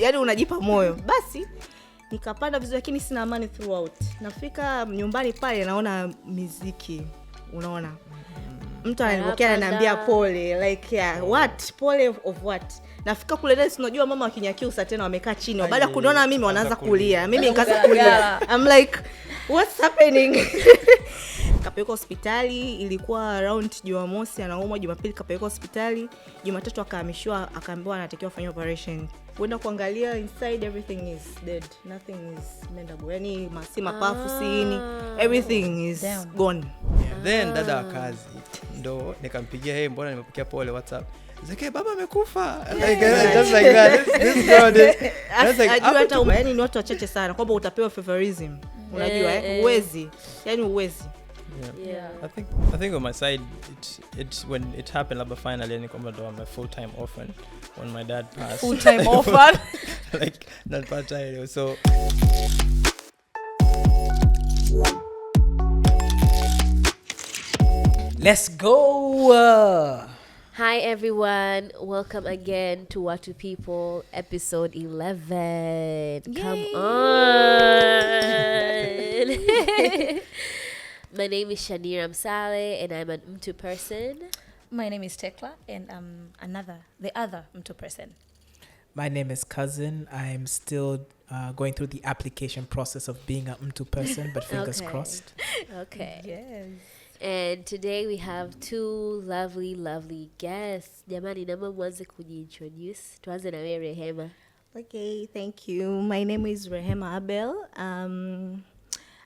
yani unajipa moyo. Basi nikapanda vizuri lakini sina amani throughout. Nafika nyumbani pale naona muziki, unaona. Mtu ananipokea ananiambia pole, like yeah, what? Pole of what? Nafika kule ndani unajua mama wakinyakiusa tena wamekaa chini. Baada ya kuniona mimi wanaanza kulia. Mimi nikaanza kulia. I'm like what's happening? Kapeleka hospitali, ilikuwa around Jumamosi anaumwa, Jumapili kapeleka hospitali, Jumatatu akahamishwa, akaambiwa anatakiwa kufanya operation. Kwenda kuangalia inside everything is dead. Nothing is mendable. Yani mapafu sini, everything is gone. Yeah. Then dada wa kazi ndo nikampigia, hey mbona nimepokea pole WhatsApp. Zake baba amekufa. Just like that. This girl did. That's like hata yani ni watu wachache sana kwamba utapewa favorism. Unajua uwezi. Yani uwezi. Yeah. I think on my side it when it happened like finally ni kwamba ndo I'm a full-time orphan when my dad passed. Full-time orphan. Like not part-time. So let's go. Hi everyone, welcome again to What to People episode 11. Yay. Come on. My name is Shanira Amsale and I'm an Mtu person. My name is Tekla and I'm the other Mtu person. My name is Cousin. I'm still going through the application process of being a Mtu person, but fingers crossed. Okay. Yes. And today we have two lovely guests. Jamani, naomba mwanze kujiintroduce. Tuanze na wewe Rehema. Okay, thank you. My name is Rehema Abel.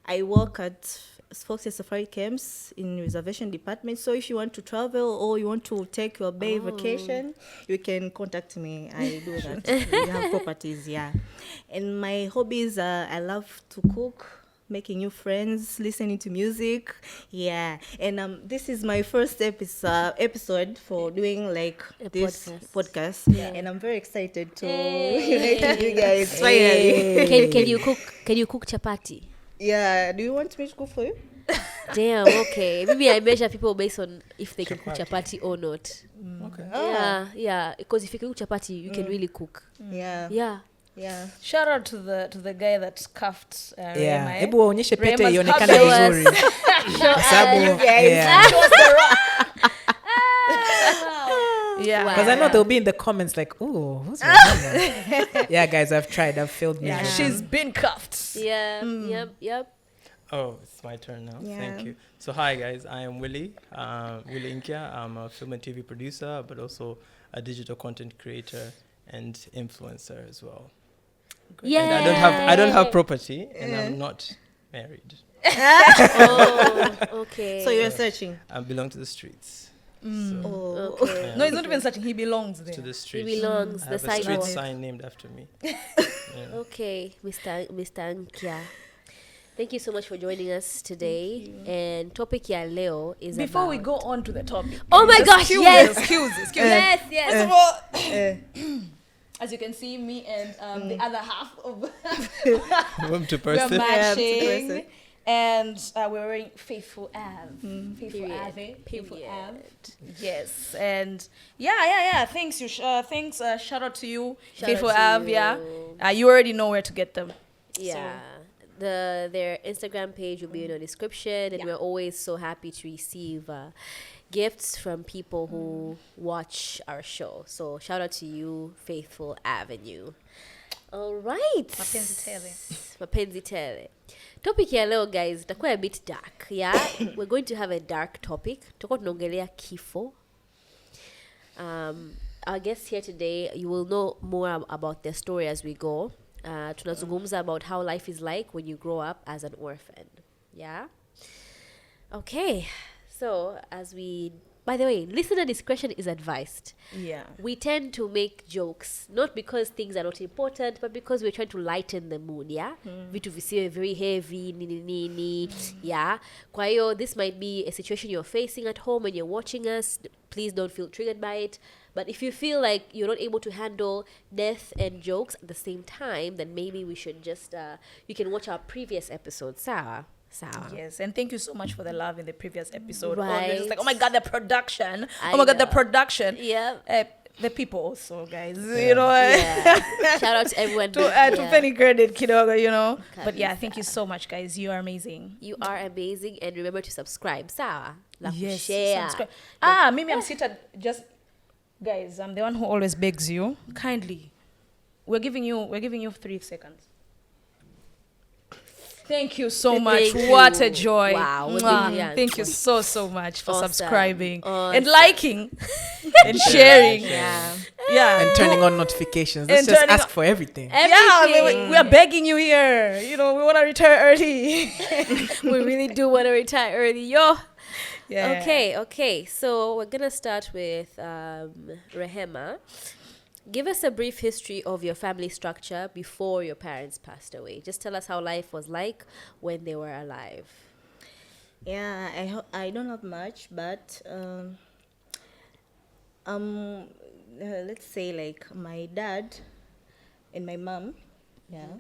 I work at Foxy Safari Camps in reservation department. So if you want to travel or you want to take your bay vacation, you can contact me. I do that. We have properties, yeah. And my hobbies, I love to cook, making new friends, listening to music, yeah. And this is my first episode for doing like this podcast. Yeah. And I'm very excited to unite with you guys. Finally. Can you cook chapati? Yeah, do you want me to cook for you? Damn, okay. Maybe I measure people based on if they can cook chapati or not. okay. Yeah. Because if you can cook chapati, you can really cook. Yeah. Shout out to the guy that scuffed Yeah. Rehema. Hebu waonyeshe pete Rehema's ionekane cover vizuri. Sababu yeah. Yeah. Because I know they'll be in the comments like, oh, who's Rehema? Yeah, guys, I've tried. Yeah, she's been cuffed. Yeah. Yep. Oh, it's my turn now. Yeah. Thank you. So hi guys, I am Willy. Willy Inkia. I'm a film and TV producer, but also a digital content creator and influencer as well. Yeah. And I don't have property, and I'm not married. Oh, okay. So you're searching? I belong to the streets. Okay. Yeah. No, he's not even searching. He belongs there. To the streets. He belongs. I The have a street sidewalk. sign named after me. Yeah. Okay, Mr. Nkia. Thank you so much for joining us today. And topic ya leo is Before about... we go on to the topic. Oh my gosh, yes! Excuse. Yes. First of all, as you can see, me and the other half of Welcome to we're person. matching. And we're wearing Faithful Ave. Faithful Period. Ave. Faithful Period. Ave. Yes. And yeah. Thanks. Thanks. Shout out to you, Shout Faithful out to Ave. you. Yeah. You already know where to get them. Yeah. Their Instagram page will be in the description, and Yeah. we're always so happy to receive gifts from people who watch our show. So shout out to you, Faithful Avenue. All right. Mapenzi tele. Topic ya leo guys, itakuwa a bit dark. Yeah, we're going to have a dark topic. Tutakuwa tunaongelea kifo. Our guests here today, you will know more about their story as we go. Tunazungumza about how life is like when you grow up as an orphan. Yeah? Okay. So, by the way, listener discretion is advised. Yeah. We tend to make jokes, not because things are not important, but because we're trying to lighten the mood, yeah? Vitu visiwe very heavy, nini. Yeah? Kwa hiyo, this might be a situation you're facing at home and you're watching us. Please don't feel triggered by it. But if you feel like you're not able to handle death and jokes at the same time, then maybe we should just, you can watch our previous episode, Sawa. Yes, and thank you so much for the love in the previous episode. Right. It's like, oh my God, the production. I Oh my God, the know. production. Yeah. the people also, guys. Yeah. You know, Yeah. Shout out to everyone. to Yeah. Penny Credit, Kidogo, you know. But yeah, Kabisa. thank you so much, guys. You are amazing. You are amazing, and remember to subscribe. Sawa. La Yes, kushare. subscribe. Mimi, I'm seated. Just guys, I'm the one who always begs you kindly. We're giving you 3 seconds. Thank you so much. Thank What you. a joy. Wow, what Mwah. brilliant. Thank you so much for Awesome. subscribing and Awesome. liking and sharing. Yeah. Yeah. And turning on notifications. Let's And just turning ask on- for everything. Yeah, Everything. we are begging you here. You know, we want to retire early. We really do want to retire early, yo. Yeah. Okay. So we're gonna start with Rehema. Give us a brief history of your family structure before your parents passed away. Just tell us how life was like when they were alive. Yeah, I don't have much, but let's say like my dad and my mom. Yeah,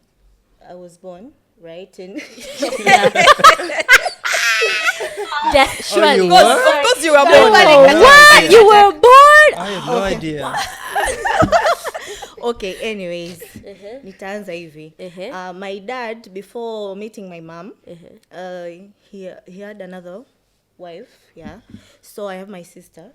I was born right in. Surely. you Of were? course you were born. What? You were born? I had no idea. Okay, anyways, nitaanza hivi. Uh-huh. My dad, before meeting my mom, Uh-huh. he had another wife, yeah. So I have my sister.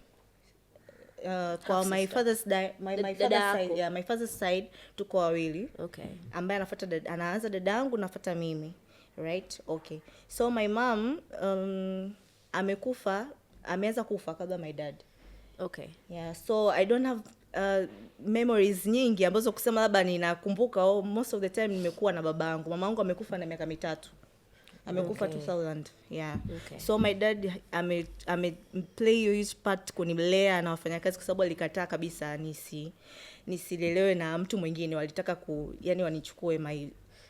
Kwa my sister. father's my Dada father's yako. side, yeah, my father's side tuko wawili. Okay. Ambaye anaanza dadangu nafuata mimi, right? Okay. So my mom ameanza kufa kabla my dad. Okay. Yeah, so I don't have memories nyingi ambazo kusema labda ninakumbuka. Most of the time nimekuwa na babangu. Mamangu amekufa na miaka 3. Amekufa Okay. 2000. Yeah. Okay. So my dad ame play huge part kunilea na wafanyakazi kwa sababu alikataa kabisa nisilelewe na mtu mwingine. Walitaka yani wanichukue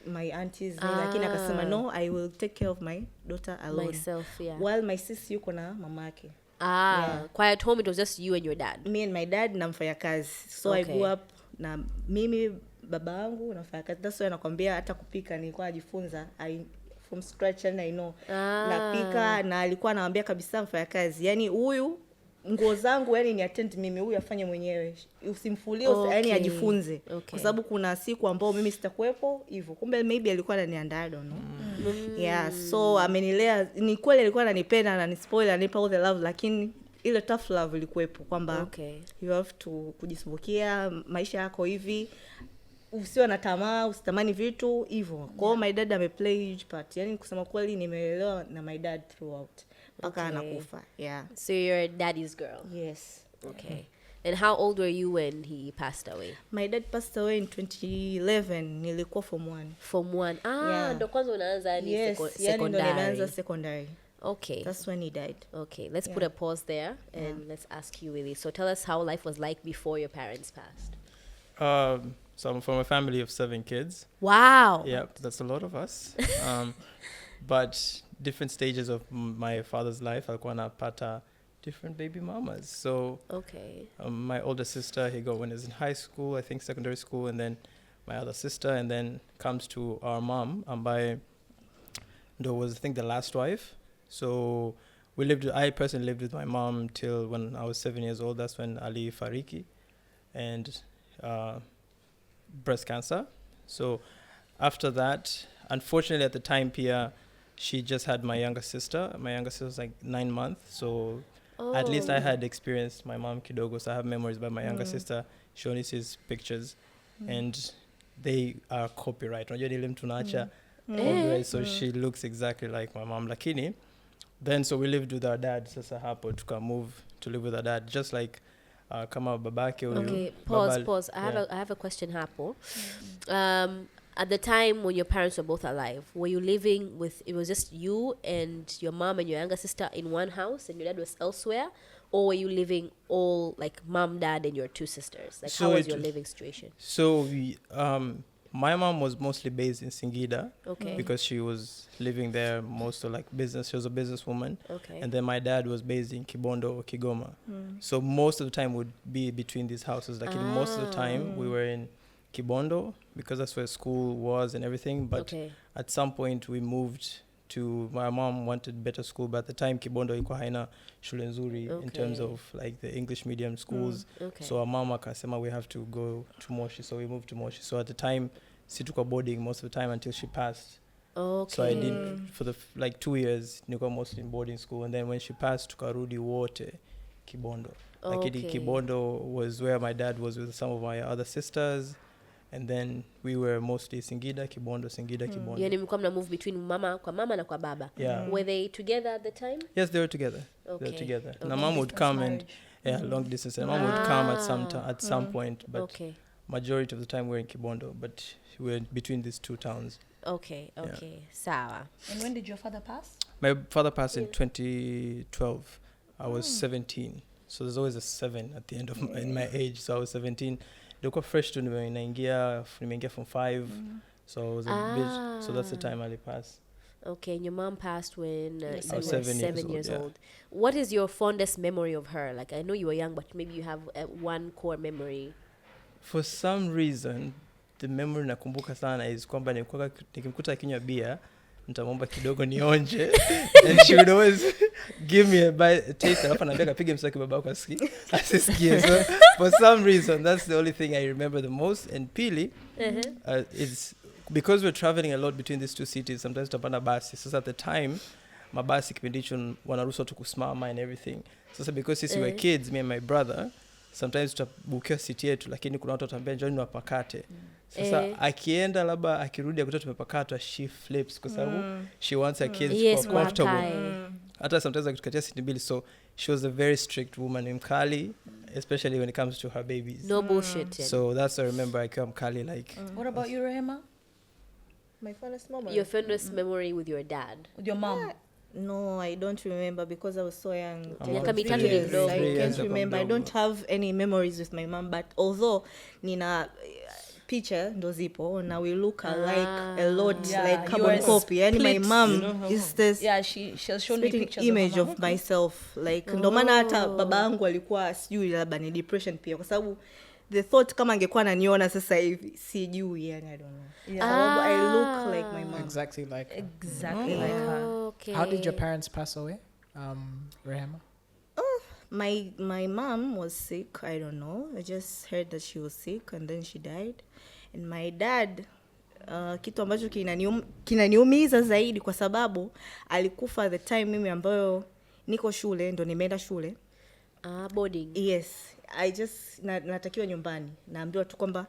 my aunties lakini akasema no, I will take care of my daughter alone. Myself, yeah. While my sis yuko na mamake. Yeah. Quiet home, it was just you and your dad. Me and my dad na mfanyakazi. So I Okay. grew up na mimi baba yangu na mfanyakazi. That's why nakwambia hata kupika nilikuwa najifunza from scratch and I know. Napika na alikuwa anawaambia kabisa mfanyakazi. Yaani huyu nguo zangu yani ni attend mimi, huyu afanye mwenyewe. Usimfulie yani ajifunze. Okay. Kwa sababu kuna siku ambao mimi sitakuwepo hivyo. Kumbe maybe alikuwa ananiandaa, I don't know. Yeah, so amenilea. Ni kweli alikuwa ananipenda na nispoil anipa all the love, lakini ile tough love ilikuwepo kwamba Okay. you have to kujisumbukia maisha yako hivi, usiwe na tamaa, usitamani vitu hivyo. Kwa hiyo my dad ameplay huge part. Yaani kusema kweli nimeelewa na my dad throughout mpaka Okay. anakufa. Yeah. So you're a daddy's girl. Yes. Okay. And how old were you when he passed away? My dad passed away in 2011. Nilikuwa form 1. Form 1. Yeah. Ndo kwanza unaanza ni Yes, yani ndo secondary. nimeanza secondary. Okay. That's when he died. Okay, let's put a pause there and let's ask you, Willy. So tell us how life was like before your parents passed. So I'm from a family of 7 kids. Wow. Yeah, that's a lot of us. But different stages of my father's life, alikuwa napata different baby mamas. So Okay. my older sister, he got when he was in high school, I think secondary school, and then my other sister, and then comes to our mom, ambaye ndo was I think the last wife. So I personally lived with my mom till when I was 7 years old. That's when Ali fariki, and breast cancer. So after that, unfortunately at the time, Pia, she just had my younger sister. My younger sister was like 9 months. So at least I had experienced my mom kidogo. So I have memories about my younger sister. She only sees pictures, and they are copyright. Unajua ile mtu naacha copyright, so she looks exactly like my mom. Lakini, then so we lived with our dad. Sasa hapo tuka move to live with our dad, just like kama babake huyu. Okay, pause. I have a question hapo. At the time when your parents were both alive, were you living with, it was just you and your mom and your younger sister in one house and your dad was elsewhere? Or were you living all like mom, dad, and your 2 sisters? Like So how was it your was- living situation? So we, my mom was mostly based in Singida, Okay. because she was living there most of like business. She was a businesswoman. Okay. And then my dad was based in Kibondo or Kigoma. So most of the time would be between these houses. Like most of the time we were in Kibondo because that's where school was and everything. But Okay. at some point we moved to my mom wanted better school, but at the time Kibondo ilikuwa haina shule nzuri in terms of like the English medium schools. So our mom akasema we have to go to Moshi, so we moved to Moshi. So at the time si tuko boarding most of the time until she passed. So I did for the like 2 years nilikuwa mostly in boarding school, and then when she passed tukarudi wote Kibondo. Like Kibondo was where my dad was with some of my other sisters, and then we were mostly Singida Kibondo. Yani mlikuwa mna move between mama na kwa baba. Were they together at the time? Yes, they were together. They were together. And mom would come and long distance, and mom would come at some point, but majority of the time we're in Kibondo, but we're between these two towns. Okay. Sawa. And when did your father pass? My father passed in 2012. I was 17. So there's always a 7 at the end of in my age. So I was 17. Nilikuwa fresh tu nimeingia from 5. So I was a bit, so that's the time I passed. Okay, and your mom passed when you were 7 years old. What is your fondest memory of her? Like, I know you were young, but maybe you have one core memory. For some reason, the memory nakumbuka sana is kwamba nikimkuta akinywa bia, nitamwomba kidogo nionje, and she would always give me a taste, alafu anambia kapige mswaki babako asisikie. So for some reason, that's the only thing I remember the most. And pili, it's because we're traveling a lot between these two cities, sometimes tutapanda basi. So at the time, mabasi kipindi hicho wanaruhusu tu kusimama and everything. So because sisi were kids, me and my brother, sometimes tutabukia city yetu, lakini kuna watu watambia njoni wapakate. Sasa akienda labda akirudi akuta tumepakatwa, she flips kwa sababu she wants her kids to be comfortable. Hata sometimes akitukatia city mbili. So she was a very strict woman, mkali, especially when it comes to her babies. No bullshit. So that's I remember I came mkali like. What about you, Rehema? My fondest memory. Your fondest memory with your dad? With your mom? No, I don't remember because I was so young. I can't remember. I don't have any memories with my mom, but although nina picture ndo zipo na we look alike a lot, like carbon copy. And my mom is this she'll show me pictures image of myself, like ndo maana hata baba yangu alikuwa sijui labda ni depression pia kwa sababu the thought kama angekuwa ananiona sasa hivi sijui, yani I don't know. Sababu I look like my mom. Exactly like her. Okay. How did your parents pass away, Rehema? My mom was sick. I don't know. I just heard that she was sick and then she died. And my dad, kitu ambacho kinaniumiza zaidi kwa sababu alikufa the time mimi ambayo niko shule, ndo nimeenda shule. Boarding. Yes. I just natakiwa nyumbani. Naambiwa tu kwamba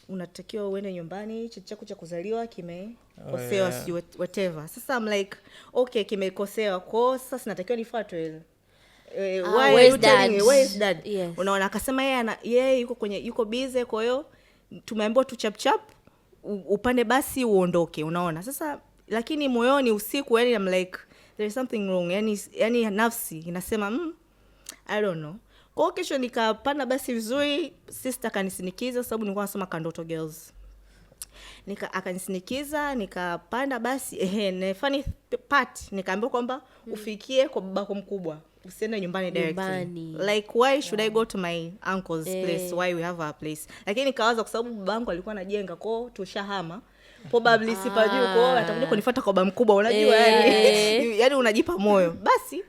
unatakiwa uende nyumbani, cheti chako cha kuzaliwa kimekosewa, whatever. Sasa I'm like, okay, kimekosewa. Kwa sasa natakiwa nifuatwe. Why are you telling me? Where is dad? Yes. Unaona akasema yeye yuko busy, kwa hiyo tumeambiwa tu chap upande basi uondoke, unaona. Sasa lakini moyoni usiku, yani I'm like there is something wrong. Yani nafsi inasema I don't know. Kwa kesho nikapanda basi vizuri, sister kanisinikiza sababu nilikuwa nasoma Kandoto Girls. Akanisinikiza, nikapanda basi. Na funny part, nikaambiwa kwamba ufikie kwa babako mkubwa, usiende nyumbani directly. Like why should I go to my uncle's place? Why we have our place? Lakini nikawaza kwa sababu babangu alikuwa anajenga, kwa tushahama. Probably sipajui kwa atakuja kunifuata kwa baba mkubwa, unajua yani unajipa moyo. Basi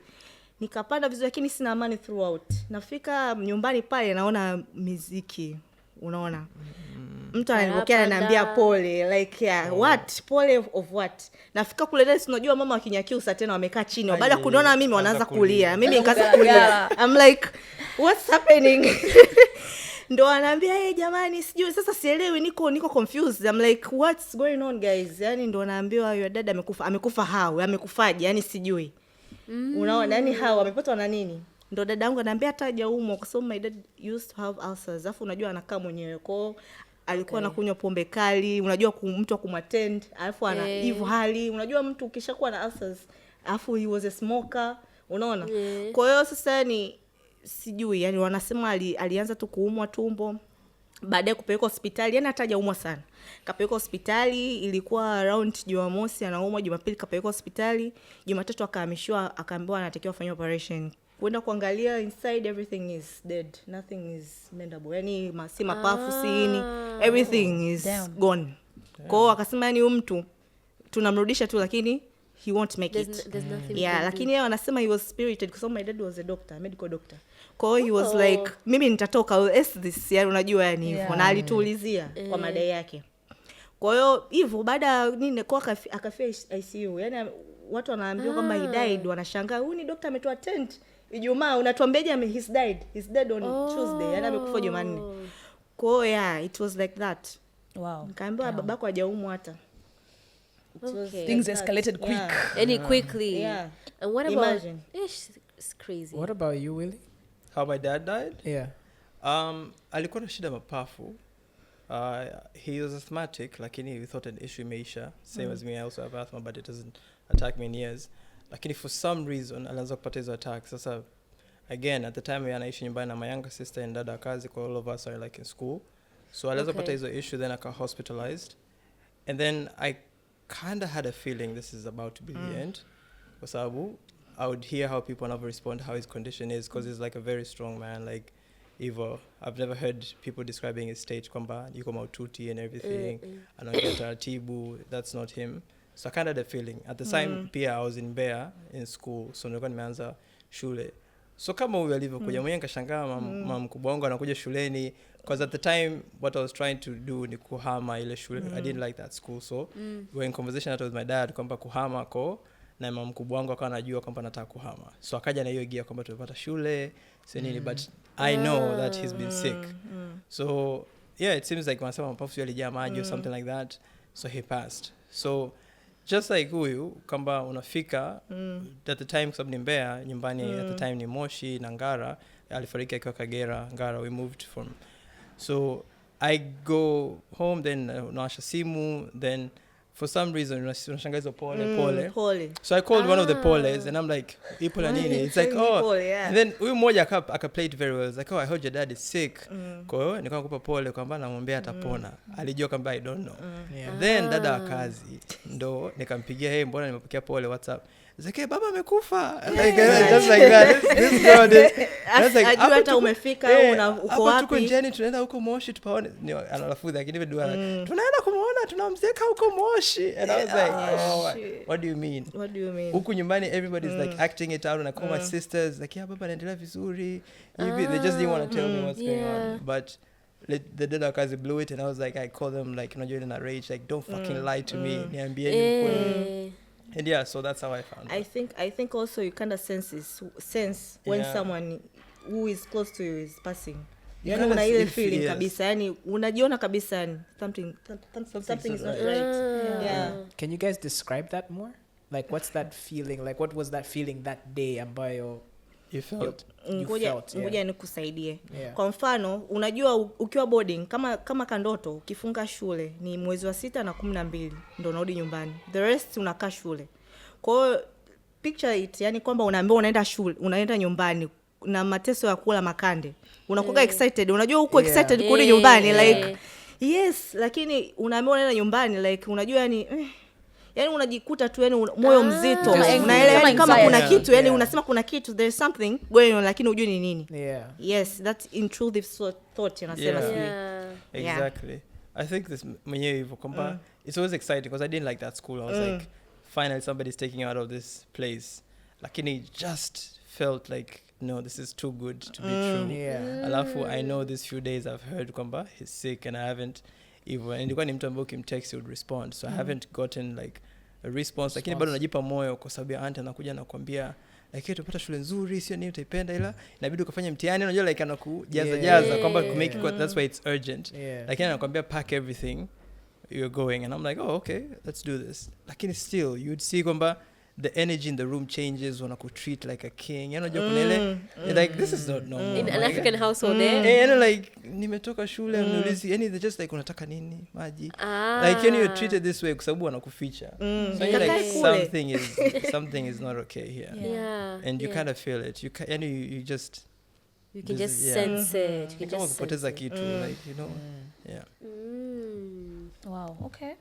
nikapanda vizuri, lakini sina amani throughout. Nafika nyumbani pale naona muziki, unaona. Mtu ananipokea ananiambia pole, like what? Pole of what? Nafika kule ndani unajua mama wakinyakiusa tena wamekaa chini. Baada ya kuniona mimi wanaanza kulia. Mimi nikaanza kulia. I'm like what's happening? Ndo anaambia jamani sijui, sasa sielewi, niko confused. I'm like what's going on guys? Yani ndo anaambiwa your dad amekufa amekufaje? Yani sijui. Unaona yani amepatwa na nini? Ndo dada yangu ananiambia hata hajaumwa kwa sababu my dad used to have ulcers. Alafu unajua anakaa mwenyewe kwao, alikuwa anakunywa pombe kali, unajua mtu akumattend, alafu ana hivyo hali, unajua mtu ukishakuwa na ulcers, alafu he was a smoker, unaona. Kwa hiyo sasa ni sijui, yani wanasema alianza tu kuumwa tumbo, baadaye kupelekwa hospitali, yani hata hajaumwa sana. Kapelekwa hospitali, ilikuwa around Jumamosi anaumwa, Jumapili kapelekwa hospitali, Jumatatu akahamishwa, akaambiwa anatakiwa afanye operation. Kwenda kuangalia inside, everything is dead, nothing is mendable. Yani si mapafu, si ini, everything is gone. Kwa hiyo akasema yani mtu tunamrudisha tu, lakini he won't make There's, it. there's nothing we Yeah, can lakini do. yeye anasema he was spirited kwa sababu my dad was a doctor, medical doctor. Kwa hiyo he was like, mimi nitatoka, I'll ace this, yani unajua yani hivyo. Yeah. Na alituulizia kwa madai yake. Kwa hiyo hivyo baada nini kwa akafia ICU. Yani watu wanaambiwa kwamba he died, wanashangaa huyu ni doctor ametoa tent Ijumaa, unatuambiaje he's dead on Tuesday, yani amekufa Jumanne. Kwa hiyo yeah, it was like that. Wow. Nikaambiwa babako hajaumwa hata. Okay. Things escalated quick. Yeah. Any quickly. Yeah. And what about? Imagine. It's crazy. What about you, Willy? How my dad died? Yeah. Alikuwa na shida mapafu. He was asthmatic, lakini we thought an issue imeisha. Same as me, I also have asthma, but it doesn't attack me in ears. Lakini for some reason, alianza kupata hizo attacks. Sasa, again, at the time, we anaishi nyumbani na my younger sister and dada kazi, kwa all of us are like in school. So alianza kupata hizo issue, then aka hospitalized. And then I kind of had a feeling this is about to be the end. Kwa sababu, I would hear how people never respond, how his condition is, because he's like a very strong man, like Evo. I've never heard people describing his stage kwamba yuko maututi and everything. Anaongea taratibu. That's not him. So I kind of had a feeling. At the time, pia I was in Mbeya in school. So nilikuwa nimeanza shule. So kama huyu alivyokuja, mwenyewe nikashangaa mama mkubwa wangu anakuja shuleni. Because at the time, what I was trying to do ni kuhama ile shule. I didn't like that school. So we were in conversation with my dad kwamba kuhama ko. Na mama mkubwa wangu akawa anajua kwamba nataka kuhama. So akaja na hiyo gia kwamba tumepata shule. So nini, but I know that he's been sick. So yeah, it seems like wanasema mapafu yalijaa maji or something like that. So he passed. So just like huyu kwamba unafika at the time, kwa sababu ni Mbeya nyumbani, at the time ni Moshi na Ngara. Alifariki akiwa Kagera, Ngara. We moved from. So I go home, then nawasha simu, then for some reason unashangaa hizo pole. So I called one of the poles and I'm like, ipo la nini? It's like, oh. Pole, yeah. And then huyu mmoja aka play it very well. It's like, oh, I heard your dad is sick. Kwa hiyo nikawa kupa pole kwamba namwambia atapona. Alijua kwamba I don't know. Yeah. Then dada wa kazi ndo nikampigia, hey, mbona nimepokea pole WhatsApp. It's like, hey, baba amekufa. Like just like that. This girl did. That's like, ajua hata umefika uko wapi. Tuko njiani tunaenda huko Moshi tupaone. Analafuza lakini hivi dua. Tunaenda kumuona, tunamzeka huko Moshi. And I was like, what do you mean? What do you mean? Huku nyumbani everybody's like acting it out, and I call my sisters like, yeah, baba anaendelea vizuri. They just didn't want to tell me what's going on. But the dada kazi blew it, and I was like, I called them like, unajua in a rage, like, don't fucking lie to me. Niambieni ukweli. And yeah, so that's how I found out. I think also you kind of sense when someone who is close to you is passing. Yani una ile feeling kabisa, yani unajiona kabisa, yani something is not right. Yeah. Can you guys describe that more? Like, what's that feeling? Like, what was that feeling that day ambayo You felt? Ngoja nikusaidie. Yeah. Kwa mfano, unajua ukiwa boarding kama kandoto, ukifunga shule ni mwezi wa 6 na 12 ndio unarudi nyumbani. The rest unakaa shule. Kwa hiyo picture it, yani kwamba unaambiwa unaenda nyumbani na mateso ya kula makande. Unakuwa excited. Unajua uko excited kurudi nyumbani like yes, lakini unaambiwa unaenda nyumbani like unajua yani yani unajikuta tu yani moyo mzito. Unaelewa kama kuna kitu, yani unasema kuna kitu, there's something going on, lakini hujui ni nini. Yeah. Yes, that intrusive thought unasema Exactly. I think this mwenyewe hivyo kwamba it's always exciting because I didn't like that school. I was like, finally somebody's taking you out of this place. Lakini it just felt like, no, this is too good to be true. Yeah. Alafu I know these few days I've heard kwamba he's sick and I haven't even, nilikuwa ni mtu ambaye ukimtext he would respond, so I haven't gotten like a response. Lakini bado najipa moyo kwa sababu aunt anakuja na kuambia like, tupata shule nzuri, sio nini utaipenda, ila inabidi ukafanye mtihani, unajua like anakujaza kwamba to make it, that's why it's urgent. Lakini anakuambia pack everything, you're going, and I'm like, oh okay, let's do this. Lakini still you'd see kwamba the energy in the room changes, wanakutreat like a king. Unajua kuna ile like, this is not normal. In an African household and like nimetoka shule unaulizi, yani they just like unataka nini maji, like you're treated this way kwa sababu wanakuficha. So you're like something is not okay here. And you kind of feel it. You just you can just sense it. You can just kupoteza kitu like, you know. Wow, okay.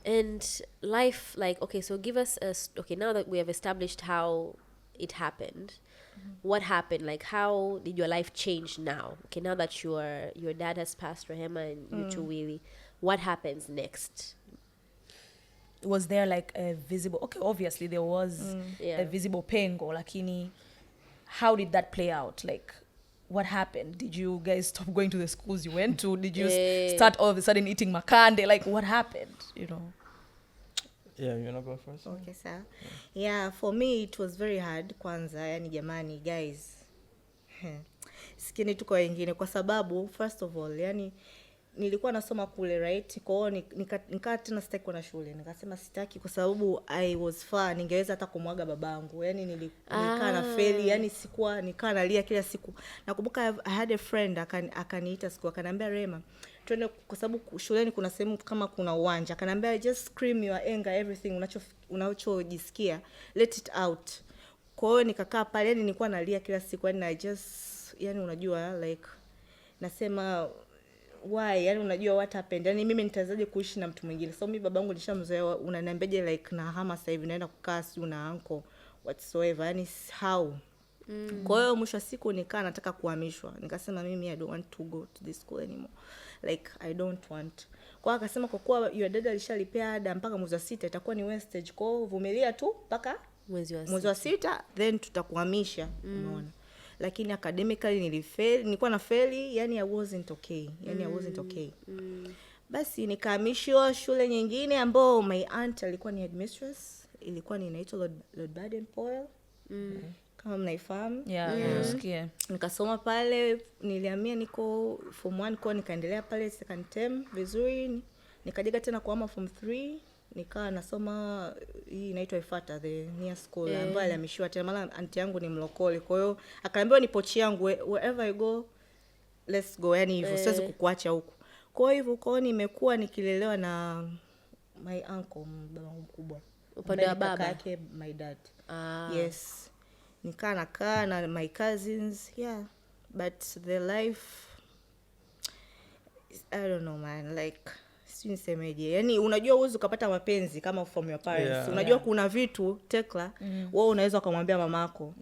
And life, like, okay, so give us okay, now that we have established how it happened, what happened? Like, how did your life change now? Okay, now that your dad has passed, Rehema, and you too, Willy, what happens next? was there like a visible, okay, obviously there was a visible pengo, lakini how did that play out? Like, what happened? Did you guys stop going to the schools you went to? Did you start all of a sudden eating makande? Like, what happened, you know? Yeah, you wanna go first? Okay, sawa. Yeah, for me it was very hard kwanza, yani jamani guys. Sikini tuko wengine kwa sababu first of all, yani nilikuwa nasoma kule, right? Kwa hiyo nikaa tena sitaki kwenda shule. Nikasema sitaki kwa sababu I was far, ningeweza hata kumwaga babangu. Yani nikaa na feli, yani nikaa nalia kila siku. Nakumbuka I had a friend akaniita siku akaniambia, Rehema, twende kwa sababu shuleni kuna sehemu kama kuna uwanja. Akaniambia just scream your anger, everything unachojisikia, let it out. Kwa hiyo nikakaa pale, yani nilikuwa nalia kila siku, yani unajua like nasema why, yani unajua what happened, yani mimi nitazaje kuishi na mtu mwingine. So mimi babangu nishamzoea, unaniambiaje like na hama sasa hivi naenda kukaa si una uncle whatsoever, yani how. Kwa hiyo mwisho wa siku nikaa nataka kuhamishwa. Nikasema mimi I don't want to go to this school anymore, like I don't want. Kwa akasema kwa kuwa your dad alishalipia ada mpaka mwezi wa 6 itakuwa ni wastage, kwa hiyo vumilia tu mpaka mwezi wa 6 then tutakuhamisha. Unaona, lakini academically nilikuwa na fail, yani I wasn't okay. Basi nikahamishwa shule nyingine ambao my aunt alikuwa ni headmistress, ilikuwa ni inaitwa Lord Baden-Powell. Kama mnaifahamu. Yeah. Nikasoma pale, nilihamia niko form 1 kwa nikaendelea pale second term vizuri. Nikajiga tena kuhama form 3, nikaa nasoma hii inaitwa Ifata, the near school ambayo alihamishiwa tena, maana aunti yangu ni mlokole. Kwa hiyo akaambiwa ni pochi yangu, wherever you go let's go, yani hivyo siwezi kukuacha huko. Kwa hivyo kwa nimekuwa nikilelewa na my uncle, babangu mkubwa, upande wa baba yake my dad. Yes, nikaa na my cousins, yeah, but the life I don't know man, like sijui nisemeje. Yani unajua uwezo ukapata mapenzi kama from your parents. Unajua kuna vitu tekla wewe unaweza kumwambia mamako.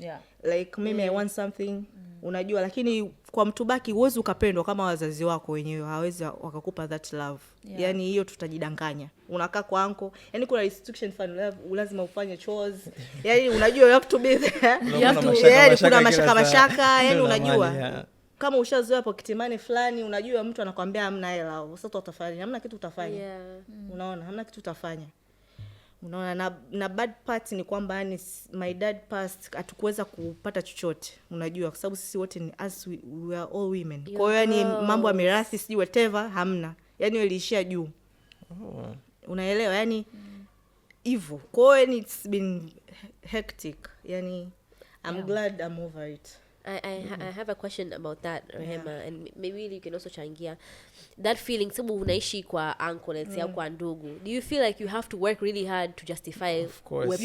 Like mimi I want something, unajua, lakini kwa mtu baki uwezo ukapendwa kama wazazi wako wenyewe hawezi wakakupa that love. Yani hiyo tutajidanganya. Unakaa kwa anko, yani kuna restriction fan love, lazima ufanye chores. Yani unajua you have to be there. Kuna mashaka, yani unajua. Kama ushazoea pocket money fulani, unajua mtu anakuambia hamna hela, sasa utafanya, hamna kitu utafanya. Unaona, hamna kitu utafanya. Unaona, na bad part ni kwamba yani my dad passed, hatukuweza kupata chochote, unajua, kwa sababu sisi wote ni we are all women. Kwa hiyo yani mambo ya mirathi sijui whatever hamna. Yani ilishia juu. Unaelewa, yani hivyo. Kwa hiyo it's been hectic. Yani I'm glad I'm over it. I have a question about that, Rehema, and maybe you can also changia that feeling. Sababu unaishi kwa uncle, let's say, kwa ndugu. Do you feel like you have to work really hard to justify? Of course.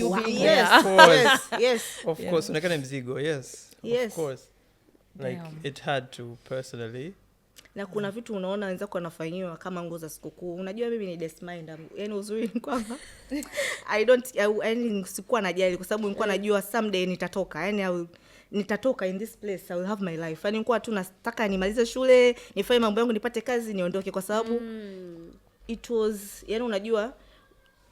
Yes. Of course. Unakana mzigo. Yes. Of course. Like it had to personally. Na kuna vitu unaona wenzako wanafanyiwa kama nguo za sikukuu. Unajua mimi ni desk minder. Yani uzuri ni kwamba yani sikuwa najali kwa sababu nilikuwa najua someday nitatoka. Yani nitatoka in this place, I will have my life. Yani nilikuwa tu nataka nimalize shule, nifanye mambo yangu, nipate kazi, niondoke, kwa sababu it was, yani unajua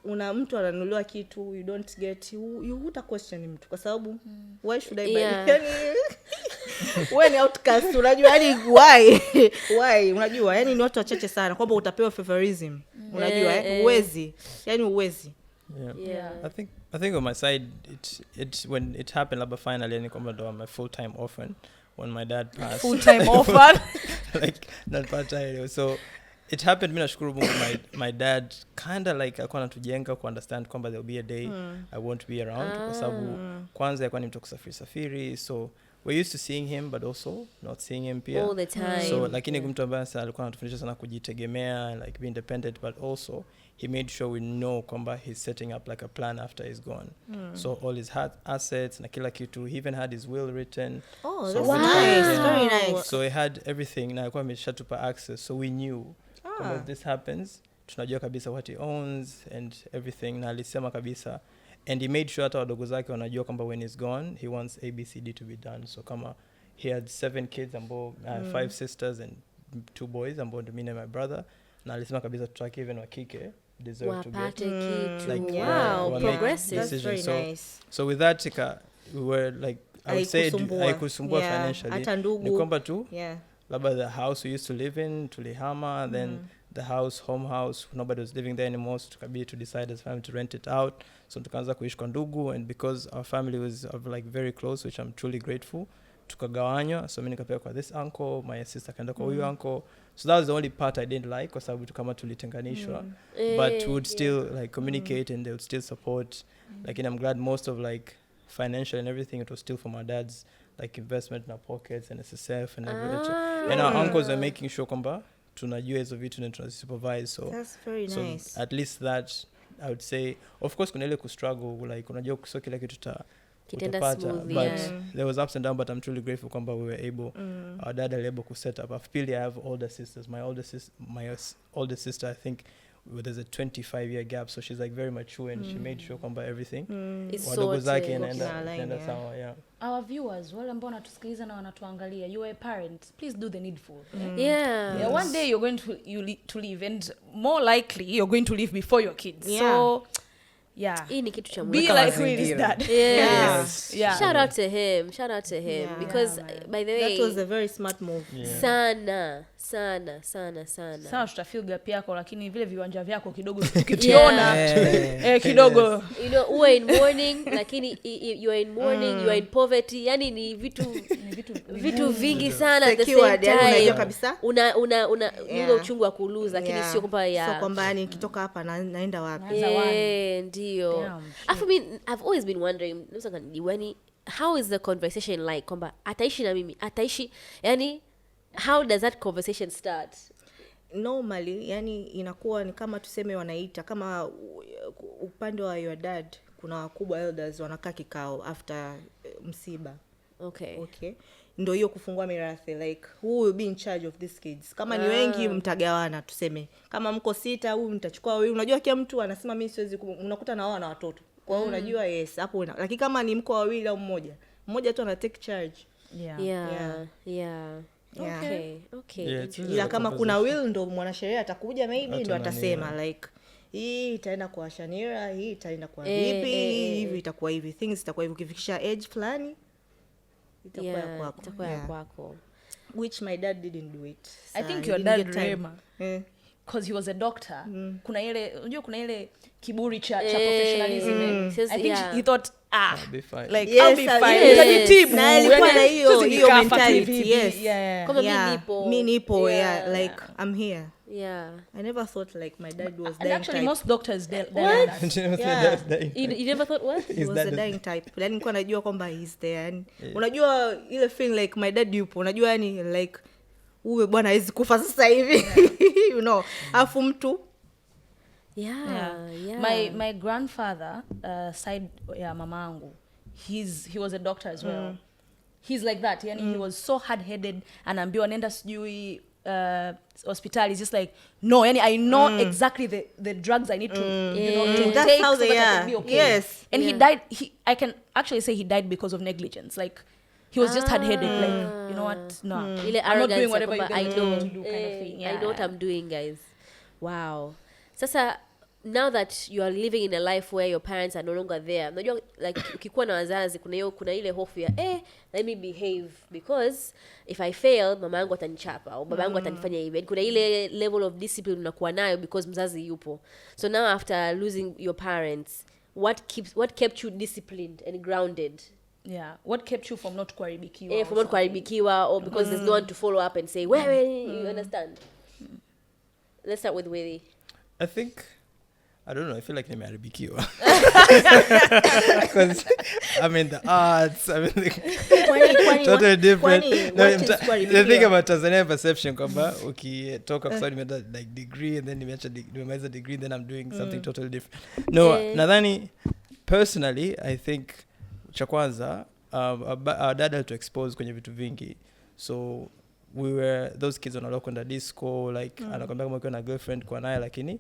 una mtu ananunuliwa kitu, you don't get, you huta question mtu kwa sababu why should I buy? Yani wewe ni outcast, unajua, yani why unajua, yani ni watu wachache sana kwamba utapewa favorism, unajua, uwezi, yani uwezi. Yeah. I think on my side it when it happened labda finally yani kwamba ndo I'm a full-time orphan when my dad passed. Full-time orphan? Like not part-time. So it happened, mimi nashukuru Mungu, my dad kind of like alikuwa anatujenga ku understand kwamba there will be a day I won't be around, kwa sababu kwanza alikuwa ni mtu kusafiri, so we're used to seeing him but also not seeing him pia all the time. So lakini mtu ambaye alikuwa anatufundisha sana kujitegemea, like be independent, but also he made sure we know kwamba he's setting up like a plan after he's gone. So all his assets na kila kitu, he even had his will written. Oh, so that's nice. Very nice. So he had everything na alikuwa ameshatupa access, so we knew when this happens tunajua kabisa what he owns and everything, na alisema kabisa, and he made sure hata wadogo zake wanajua kwamba when he's gone he wants ABCD to be done. So kama he had 7 kids ambao 5 sisters and 2 boys ambao ndo mimi na my brother, na alisema kabisa tutaki even wa kike deserve to get. Wapate kitu. Like, Wow, make progressive. That's decisions. very So- nice. So with that we were like, I would say haikusumbua Yeah, financially. hata ndugu. Ni kwamba tu Yeah. labda the house we used to live in tulihama, then the home house, nobody was living there anymore, so tukabidi to decide as a family to rent it out. So tukaanza kuishi kwa ndugu, and because our family was like very close, which I'm truly grateful, tukagawanywa. So mimi nikapewa kwa this uncle, my sister kaenda kwa huyu uncle. So that was the only part I didn't like, kwa sababu kama tulitenganishwa. But we would still like communicate, and they would still support. Like, and I'm glad most of like financial and everything, it was still from our dad's like investment in our pockets and SSF and everything. And our uncles were making sure kwamba tunajua hizo vitu na tunazisupervise. So That's very nice. so at least that I would say, of course kuna ile kustruggle, like unajua sio kila kitu Kitenda utapata, smooth, but there was ups and downs, but I'm truly grateful kwamba we were able, our dad was able to set up. Pili, I have older sisters. My older sister, I think there's a 25-year gap, so she's like very mature, and she made sure kwamba everything wadogo zake inaenda sawa. Yeah. Our viewers, wale ambao wanatusikiliza na wanatuangalia, you are a parent, please do the needful. Yeah. One day you're going to leave, and more likely you're going to leave before your kids. Yeah. So yeah, Hii ni kitu cha be muhimu. like Willy's dad. Yes. Yeah. Shout out to him Yeah. because by the way, That was a very smart move. Yeah. sana. Sawa, tutafeel gap yako, lakini vile viwanja vyako kidogo tukiviona kidogo. You know, uwe in mourning, lakini you are in mourning, you are in poverty. Yani ni vitu vingi sana at the same Secured, yani unajua time. kabisa. Una ule uchungu wa kuluza, lakini sio kwamba so kwamba yani nikitoka hapa naenda wapi. Ndio. I mean, I've always been wondering, how is the conversation like? Kwamba ataishi na mimi, yani how does that conversation start? Normally yani inakuwa ni kama tuseme wanaita kama upande wa your dad, kuna wakubwa elders wanakaa kikao after msiba. Okay. Ndio hiyo kufungua mirathi, like who will be in charge of these kids. Kama ni wengi mtagawana, tuseme kama mko 6, huyu mtachukua wewe. Unajua kila mtu anasema mimi siwezi, unakuta na wao na watoto. Kwa hiyo unajua yes hapo, lakini kama ni mko wawili au mmoja tu ana take charge. Yeah. Okay. Yeah, Ila kama kuna will, ndo mwanasheria atakuja maybe ndo atasema like hii itaenda kwa Shanira, hii itaenda kwa vipi, hivi itakuwa hivi, things itakuwa hivi, ukifikisha age fulani itakuwa ya kwako. Which my dad didn't do it. I think your dad Rehema, because he was a doctor. Kuna ile kiburi cha professionalism. I think he thought I'll be fine. like yes, I'll be fine. yes. Utajitibu. Na alikuwa na hiyo mentality. Yes. Kama mimi nipo like I'm here. Yeah. I never thought like my dad was And dying actually type. most doctors What? You never thought what? He was the dying type. Yani nilikuwa najua kwamba he's there. Yani unajua ile feeling like my dad yupo. Unajua yani like uwe bwana hawezi kufa sasa hivi. You know. Afu mtu My grandfather side ya mamangu, he was a doctor as well. He's like that. Yani he was so hard-headed, anaambiwa nenda sijui hospital. He's just like, no, yani I know exactly the drugs I need to to that's take how so they that I are. can be okay. Yes. And he died. I can actually say he died because of negligence. Like he was just hard-headed. Like, you know what? No, I'm not doing whatever you guys want to do, kind of thing. I know what I'm doing, guys. Wow. Sasa, now that you are living in a life where your parents are no longer there, unajua like ukikuwa na wazazi kuna ile hofu ya let me behave because if I fail mama yangu atanichapa au baba yangu atanifanya hivi. Kuna ile level of discipline unakuwa nayo because mzazi yupo. So now after losing your parents, what kept you disciplined and grounded? Yeah, what kept you from not kuharibikiwa? From not kuharibikiwa, or because there's no one to follow up and say where you understand? Let's start with Willy. I think, I don't know, I feel like nimeharibikiwa. Because I'm in the arts, I'm in the totally different. The thing about Tanzania perception kwamba ukitoka kwa sababu nimeta like degree and then nimemaliza degree then I'm doing something totally different. No, nadhani personally I think cha kwanza our dad had to expose kwenye vitu vingi. So we were those kids on a local disco like anakwambia kama ukiwa na girlfriend kwa naye lakini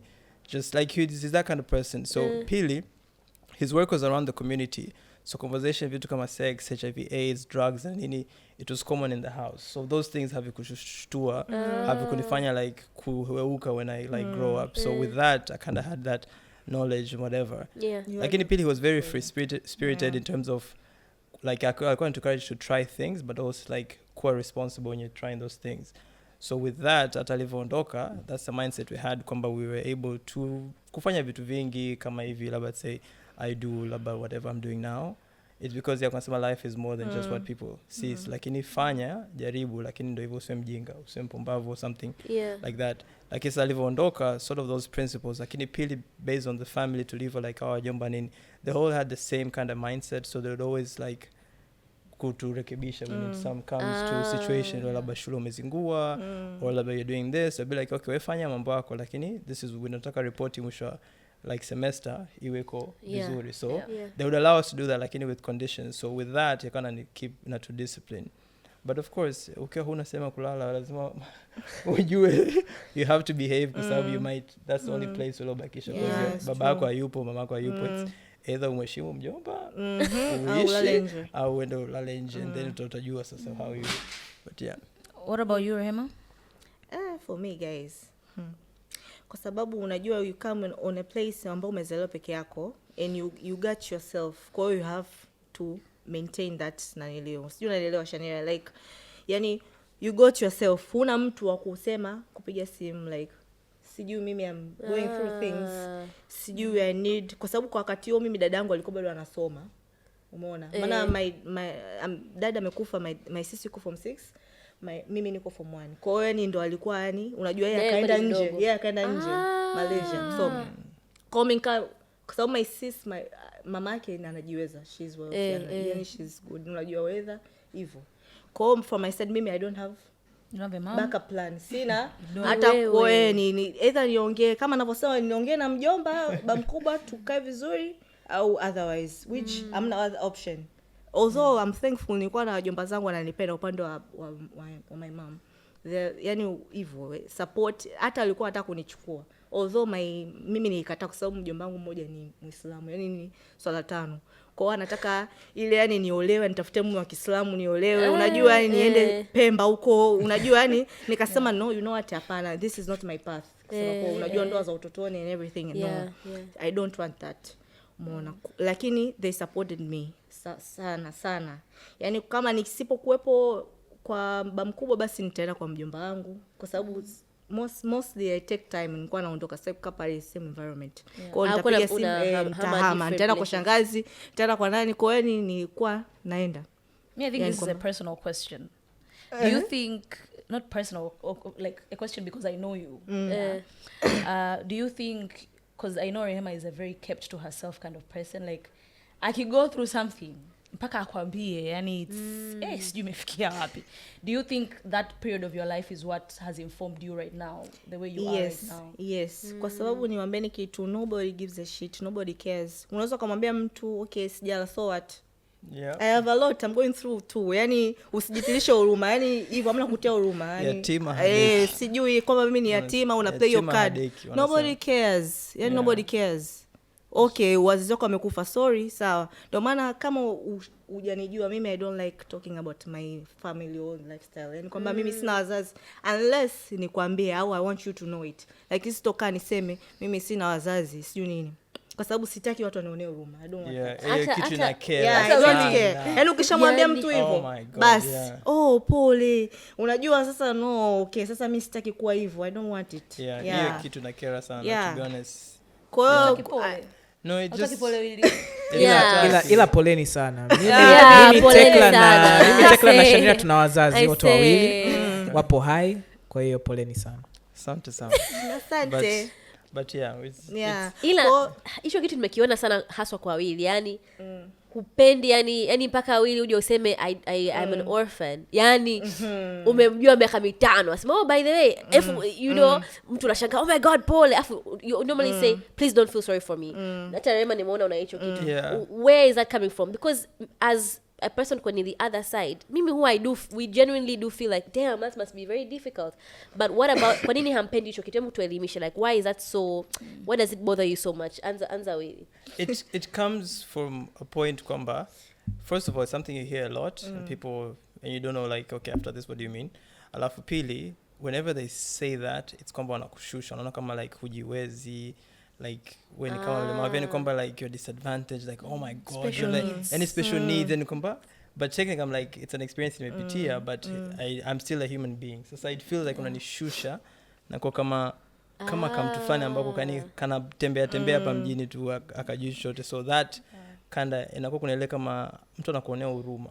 just like he's that kind of person. So Pili, his work was around the community. so conversation vitu kama sex, HIV, AIDS, drugs and nini, it was common in the house. So those things havikushtua, havikunifanya like kuweuka when I like grow up. So with that I kind of had that knowledge, whatever. Lakini pili, he was very free spirited in terms of like alikuwa encouraged to try things, but also like kuwa responsible when you're trying those things. So with that, hata alivyoondoka, that's the mindset we had, kwamba we were able to kufanya vitu vingi kama hivi, labda say I do labda whatever I'm doing now. It's because ya kunasema life is more than just what people see. Lakini fanya, jaribu, lakini ndio hivyo, usiwe mjinga, usiwe mpumbavu or something like that. Like it's alivyoondoka, sort of those principles, lakini pili based on the family to live like our jomba nini, they all had the same kind of mindset, so they would always like kuturekebisha when it comes to situation where labda shule umezingua or labda you're doing this, they'll be like, okay, wefanya mambo yako, lakini this is unataka reporti mwisho like semester iweko vizuri. So they would allow us to do that, lakini with conditions. So with that you kind of keep to discipline. But of course ukiwa huna sema kulala, lazima ujue you have to behave, kwa sababu you might, that's the only place ulobakisha, because baba yako hayupo, mama yako hayupo. It's either umheshimu mjomba uishi au uende ulale nje, and then utajua sasa how you. But yeah, what about you, Rehema? For me guys, kwa sababu unajua you come on a place ambao umezaliwa peke yako and you got yourself, kwa you have to maintain that nanileo, sijui unanielewa Shania, like yani you got yourself, una mtu wa kusema kupiga simu like sijui mimi I'm going through things, sijui I need, kwa sababu kwa wakati huo mimi dadangu alikuwa bado anasoma, umeona maana my dad amekufa, my sister yuko form 6, mimi niko form 1. Kwa hiyo yani ndo alikuwa yani unajua yeye akaenda nje, Malaysia kusoma. Kwa sababu my sis, mama yake anajiweza, she's well, yani she's good, unajua weather hivyo. Kwa hiyo for my side mimi I don't have backup plan, sina hata kwa ni either niongee kama ninavyosema, niongee na mjomba baba mkubwa tukae vizuri, au otherwise which I'm no other option. Although I'm thankful nilikuwa na wajomba zangu wananipenda upande wa my mom, yani hivyo support, hata alikuwa anataka kunichukua, although mimi nilikataa kwa sababu mjomba wangu mmoja ni Muislamu, yani ni swala 5. Kwa hiyo anataka ile yani niolewe, nitafute mume wa Kiislamu niolewe, unajua yani niende Pemba huko, unajua yani nikasema no, you know what, hapana, this is not my path. Kusema kwa unajua ndoa za utotoni and everything, no, I don't want that. Umeona, lakini they supported me sana. Yani kama nisipokuepo kwa baba mkubwa, basi nitaenda kwa mjomba wangu, kwa sababu mostly I take time, nilikuwa naondoka sasa kukaa pale same environment. Kwa hiyo nitapiga simu, nitahama, nitaenda kwa shangazi, nitaenda kwa nani, kwa hiyo nilikuwa naenda. Me, I think this is a personal question. Do you think, not personal, like a question because I know you. Do you think, because I know Rehema is a very kept to herself kind of person, like I could go through something mpaka akwambie, yani it's sijui umefikia wapi. Do you think that period of your life is what has informed you right now, the way you are right now? Yes. Kwa sababu niwaambieni kitu, nobody gives a shit, nobody cares. Unaweza kumwambia mtu okay sijala, so what? I have a lot I'm going through too. Yani usijitilishe huruma, yani hivyo hamna kutia huruma, yani yatima sijui kwamba mimi ni yatima, una play your card. Nobody cares. Yani nobody cares. Okay, wazazi wako wamekufa, sorry, sawa. Ndio maana kama hujanijua mimi, I don't like talking about my family or lifestyle. Yani kwamba mimi sina wazazi unless nikwambie, au I want you to know it. Like sitoka niseme mimi sina wazazi, sijui nini. Kwa sababu sitaki watu wanione huruma. I don't want that. Kitu na care. I don't care. Yani ukishamwambia mtu hivyo, basi pole. Unajua sasa no, okay, sasa mimi sitaki kuwa hivyo. I don't want it. Hiyo kitu na care sana, to be honest. Kwa hiyo no, it just ila poleni sana. Mimi Tekla na Shania tuna wazazi wote wawili wapo hai, kwa hiyo poleni sana. Asante sana. Asante. But ila hicho kitu nimekiona sana haswa kwa Willy, yani hupendi yani mpaka Willy uje useme I'm an orphan, yani umemjua miaka 5, asema oh by the way you know, mtu anashanga oh my god pole, afu you normally say please don't feel sorry for me. Hata Rehema nimeona una hicho kitu. Where is that coming from? Because a person kwenye the other side, mimi we genuinely do feel like, damn, that must be very difficult. But what about kwa nini hampendi hicho kitu? Hebu tuelimishe, like, why is that so, why does it bother you so much? Anza Willy. It comes from a point kwamba, first of all, it's something you hear a lot, and people, and you don't know, like, okay, after this, what do you mean? Alafu pili, whenever they say that, it's kwamba wanakushusha, wanaona kama like hujiwezi, like when you come to the kwamba like you're disadvantaged, like, oh my god, special you're like needs. any special needs, and kwamba, but technically I'm like, it's an experience nimepitia, but I'm still a human being. So it feels like unanishusha na kwa kama kamtufani ambako kana tembea hapa mjini tu akajisha chote, so that kinda inakuwa kunaeleka kama mtu anakuonea huruma.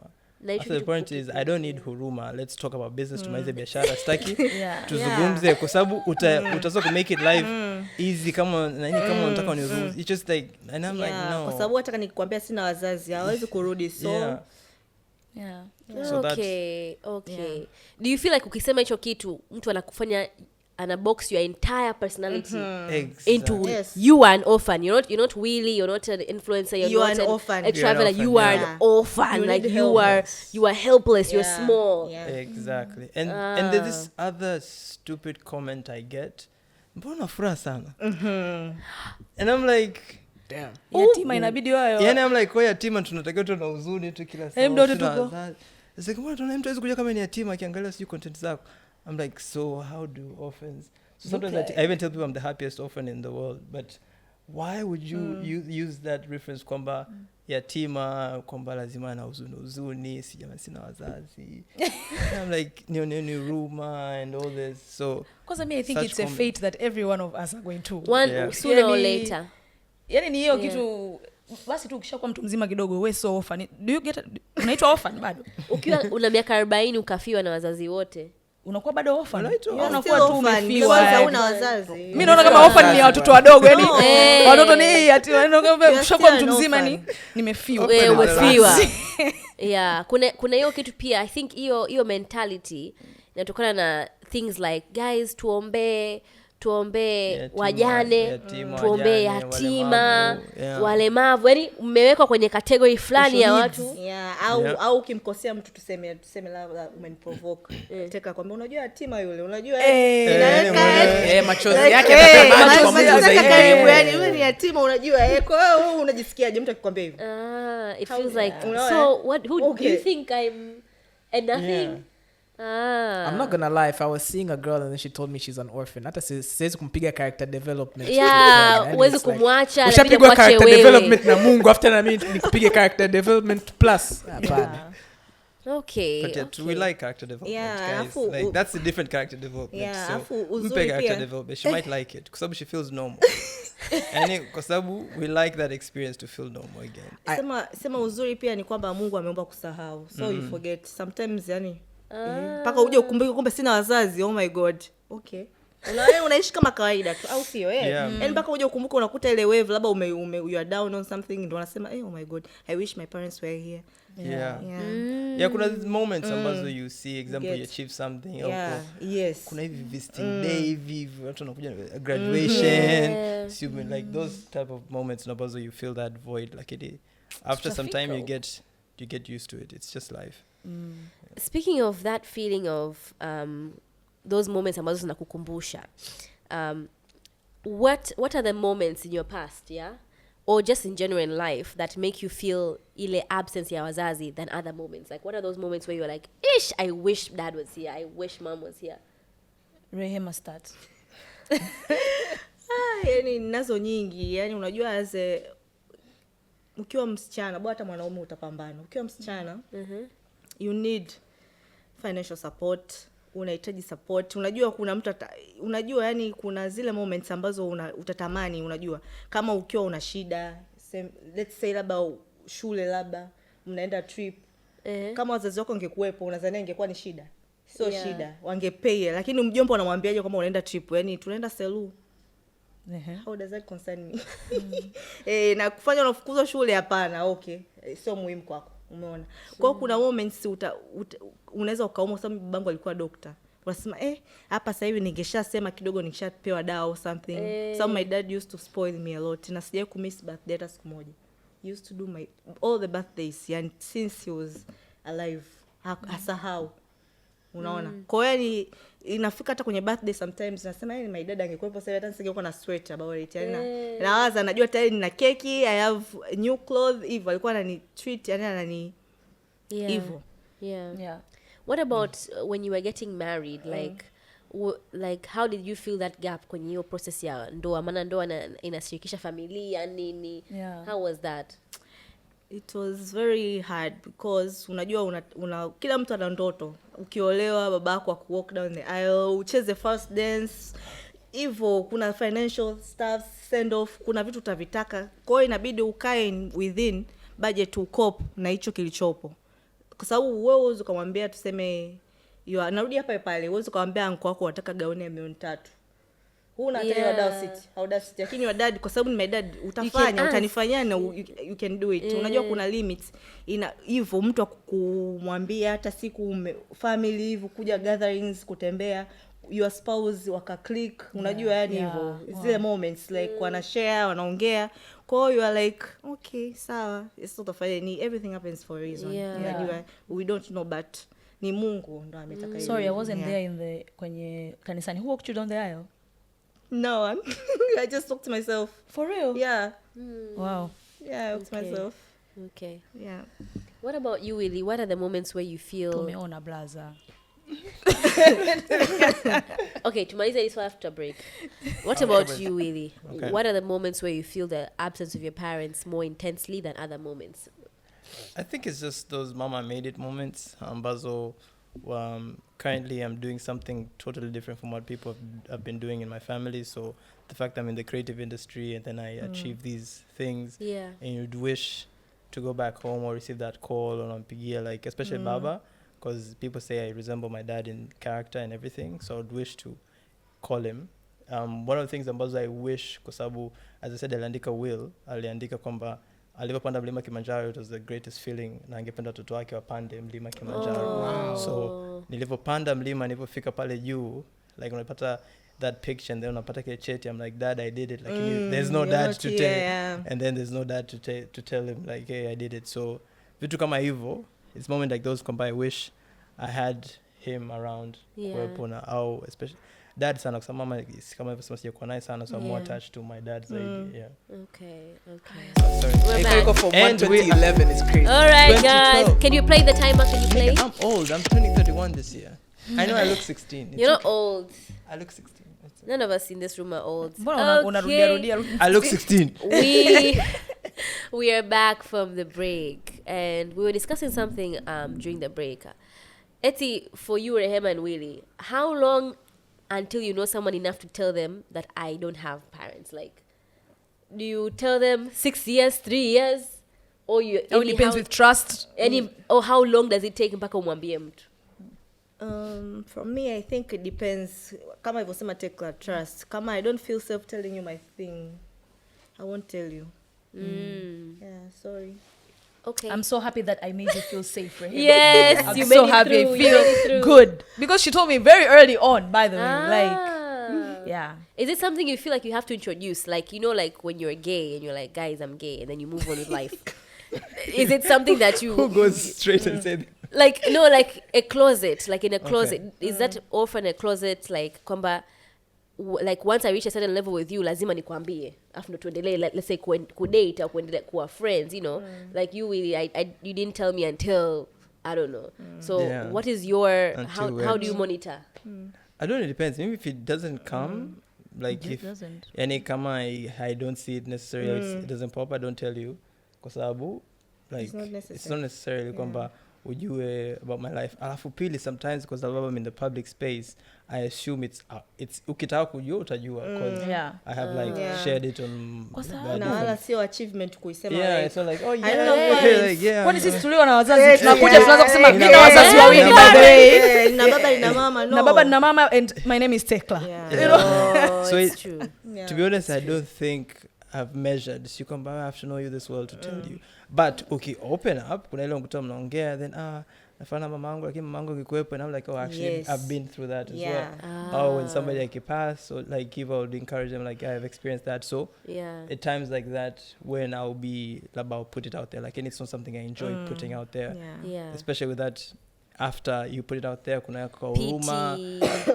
So the point is, I don't need huruma. Let's talk about business. Tumalize biashara. Staki tuzungumze kwa sababu utaweza ku make it life easy kama unataka ni rules. It's just like, and I'm like, no. Kwa sababu hata nikikwambia sina wazazi hawezi kurudi, so So okay. Do you feel like ukisema hicho kitu mtu anakufanya box your entire personality into you are an orphan, you're not Willy, you're not an influencer, you're not an orphan, a traveler, you are an orphan, like you are helpless, you're small. Exactly. And there's this other stupid comment I get, mbona furaha sana? And I'm like, damn, yatima inabidi wao. Yani I'm like, kwa yatima tunatakiwa tu na huzuni tu kila saa. Ndio tuko. Sasa kama tunaona mtu hawezi kuja kama ni yatima akiangalia sio content zako. I'm like, so how do orphans? So sometimes I even tell people I'm the happiest orphan in the world, but why would you use that reference kwamba yatima, kwamba lazima na huzuni, sina wazazi? I'm like, ni ruma and all this. So because I think it's a fate that every one of us are going to sooner or later. Yani ni hiyo kitu basi tu ukishakuwa mtu mzima kidogo, wewe so orphan. Do you get unaitwa orphan bado? Ukiwa una miaka 40 ukafiwa na wazazi wote, unakuwa bado orphan. Unakuwa tu umefiwa, una wazazi. Mimi naona kama orphan ni watoto wadogo, yani watoto ni yatima, naona ukishakuwa mtu mzima nimefiwa. Wewe umefiwa. Yeah, kuna hiyo kitu pia. I think hiyo mentality inatokana na things like, guys, tuombe wajane, tuombe yatima, walemavu. Yani mmewekwa kwenye category fulani ya watu. Au ukimkosea mtu tuseme labda umeniprovoke. Teka kwamba unajua yatima yule, unajua machozi yake yanataka karibu, yani wewe ni yatima unajua. Kwa hiyo wewe unajisikiaje mtu akikwambia hivyo? It feels like, so who do you think I'm and nothing? I'm not gonna lie, if I was seeing a girl and then she told me she's an orphan, hata siwezi kumpiga character development. Uwezi kumwacha, ushapigwa character development na Mungu, after na mimi nikupige character development plus. Hapana. Okay. But we like character development, guys. Like, that's a different character development. So umpe character development, she might like it because she feels normal. And kwa sababu we like that experience to feel normal again. Sema uzuri pia ni kwamba Mungu ameomba kusahau. So you forget sometimes, yani paka uje ukumbuke kumbe sina wazazi. Oh my god. Okay. Unaishi kama kawaida tu, au sio? Yani mpaka uje ukumbuke unakuta ile wave labda you are down on something, ndio unasema oh my god, I wish my parents were here. Kuna these moments ambazo you see example you achieve something, kuna hivi visiting day hivi watu wanakuja graduation, so like those type of moments ambazo you feel that void, like after some time you get used to it. It's just life. Speaking of that feeling of those moments ambazo zinakukumbusha, what are the moments in your past, or just in general in life, that make you feel ile absence ya wazazi than other moments? Like, what are those moments where you're like, ish, I wish dad was here, I wish mom was here? Rehema start. Yani nazo nyingi. Yani unajua ukiwa msichana, bwana hata mwanaume utapambana. Ukiwa msichana you need financial support, unahitaji support. Unajua kuna mtu unajua, yani kuna zile moments ambazo utatamani, unajua kama ukiwa una shida, let's say labda shule, labda mnaenda trip, kama wazazi wako wangekuepo unadhani ingekuwa ni shida? Sio shida, wangepay. Lakini mjomba anamwambiaje kama unaenda trip, yani tunaenda Selu, how does that concern me? Na kufanya unafukuzwa shule, hapana. Okay, sio muhimu kwako, umeona? Kwa hiyo kuna moments unaweza ukauma, sababu babangu alikuwa doctor, unasema hapa sasa hivi ningeshasema kidogo, ningeshapewa dawa or something. So my dad used to spoil me a lot, na sijai kumiss birthday hata siku moja. he used to do all the birthdays, and since he was alive hasahau. Unaona? Kwa hiyo inafika hata kwenye birthday sometimes nasema yani my dad angekuwepo sasa hata nisingekuwa na sweat about it. Yani nawaza najua tayari nina keki, I have new clothes, hivyo alikuwa anani treat, yani anani hivyo. Yeah. What about when you were getting married, like how did you feel that gap kwenye hiyo process ya ndoa? Maana ndoa inashirikisha familia nini? How was that? It was very hard because unajua kila mtu ana ndoto. Ukiolewa babako walk down the aisle, ucheze first dance, hivyo kuna financial stuff, send off, kuna vitu utavitaka. Kwa hiyo inabidi ukae within budget to cope na hicho kilichopo. Kwa sababu wewe uweze kumwambia tuseme narudi hapa pale, uweze kumwambia anko wako wataka gauni ya 300,000. Huna tena audacity. Lakini your dad, kwa sababu ni my dad, utafanya, utanifanyia na you can do it. Unajua kuna limits. Hivyo mtu akumwambia hata siku family hivyo kuja gatherings, kutembea, your spouse waka-click, unajua yani hivyo. Zile moments like wana share, wanaongea. Kwa hiyo you are like, okay, sawa. It's not of everything happens for a reason. Unajua we don't know, but ni Mungu ndo ametaka hiyo. Sorry, I wasn't there kwenye kanisani. Who walked you down the aisle? No one. I just talked to myself. For real? Yeah. Wow. Yeah, I talked to myself. Okay. Yeah. What about you, Willy? What are the moments where you feel... Tumeona blaza. Okay, tumaliza this one after break. What about you, Willy? Okay. What are the moments where you feel the absence of your parents more intensely than other moments? I think it's just those mama made it moments. Ambazo, currently I'm doing something totally different from what people have been doing in my family. So the fact I'm in the creative industry and then I achieve these things, and you'd wish to go back home or receive that call on Pigia, like especially Baba, because people say I resemble my dad in character and everything. So I'd wish to call him. One of the things ambazo I wish, kwa sababu as I said, aliandika will, aliandika kwamba alipopanda mlima Kilimanjaro, it was the greatest feeling, na angependa watoto wake wapande mlima Kilimanjaro. So nilipopanda mlima, nilipofika pale juu, like unapata that picture and then unapata kile cheti, I'm like, Dad, I did it. Like there's no dad to tell, and then there's no dad to tell him like, hey, I did it. So vitu kama hivyo, it's moment like those kwamba I wish I had him around kuwepo na au especially dad sana, kwa sababu mama kama hivyo sijakuwa naye sana, so I'm more attached to my dad zaidi. Okay. Sorry. We're back. Go from 1 to 11 is crazy. All right, guys. Can you play the timer? Can you play? I'm old. I'm turning 31 this year. I know I look 16. You're not old. I look 16. None of us in this room are old. I look 16. We are back from the break, and we were discussing something during the break. Eti, for you, Rehema and Willy, how long until you know someone enough to tell them that I don't have parents? Like, do you tell them 6 years, 3 years, or you? It depends with trust. Or how long does it take mpaka umwambie mtu? For me, I think it depends. Kama ilivyosema take trust. Kama I don't feel safe telling you my thing, I won't tell you. Yeah, sorry. Okay. I'm so happy that I made you feel safe, Rehema. Yes, I'm you so made it happy. through. I feel good because she told me very early on. By the way, like, yeah. Is it something you feel like you have to introduce? Like, you know, like when you're gay and you're like, guys, I'm gay, and then you move on with life. Is it something that you... Who goes straight and say... Like, no, like a closet, like in a closet. Okay. Is that Orphan a closet? Like, kwamba, like once I reach a certain level with you, lazima nikwambie. After tuendelee, let's say kudate or kuendelea kuwa friends, you know. Like you really, you didn't tell me until, I don't know. So what is your, how do you monitor? I don't know, it depends. Maybe if it doesn't come, like if any kama I don't see it necessarily, it doesn't pop, I don't tell you. Kwa sababu, like, it's not necessarily kwamba ujue about my life. Alafu pili, sometimes because I'm in the public space, I assume it's ukitaka kujua utajua, because I have like shared it on na wala sio achievement kuisema. Yeah, it's not like, oh I don't know like, yeah. Kwani sisi tulio na wazazi tunakuja tunaanza kusema mimi na wazazi wawili, by the way. Na baba na mama, no. Na baba na mama, and my name is Tekla. Yeah. You know? So it's true. To be honest, I don't think have measured. So you come back, I have to know you this well to tell you. But okay, open up. Kuna ile mkuta mnaongea, then nafana mamangu, lakini mamangu kikuwepo, and I'm like, oh, actually, Yes. I've been through that as Yeah. well. Or when somebody like you pass, so like give, I would encourage them, like, I've experienced that. So at times like that, when I'll be about put it out there, like, and it's not something I enjoy putting out there. Yeah. Especially with that, after you put it out there, kuna kwa huruma.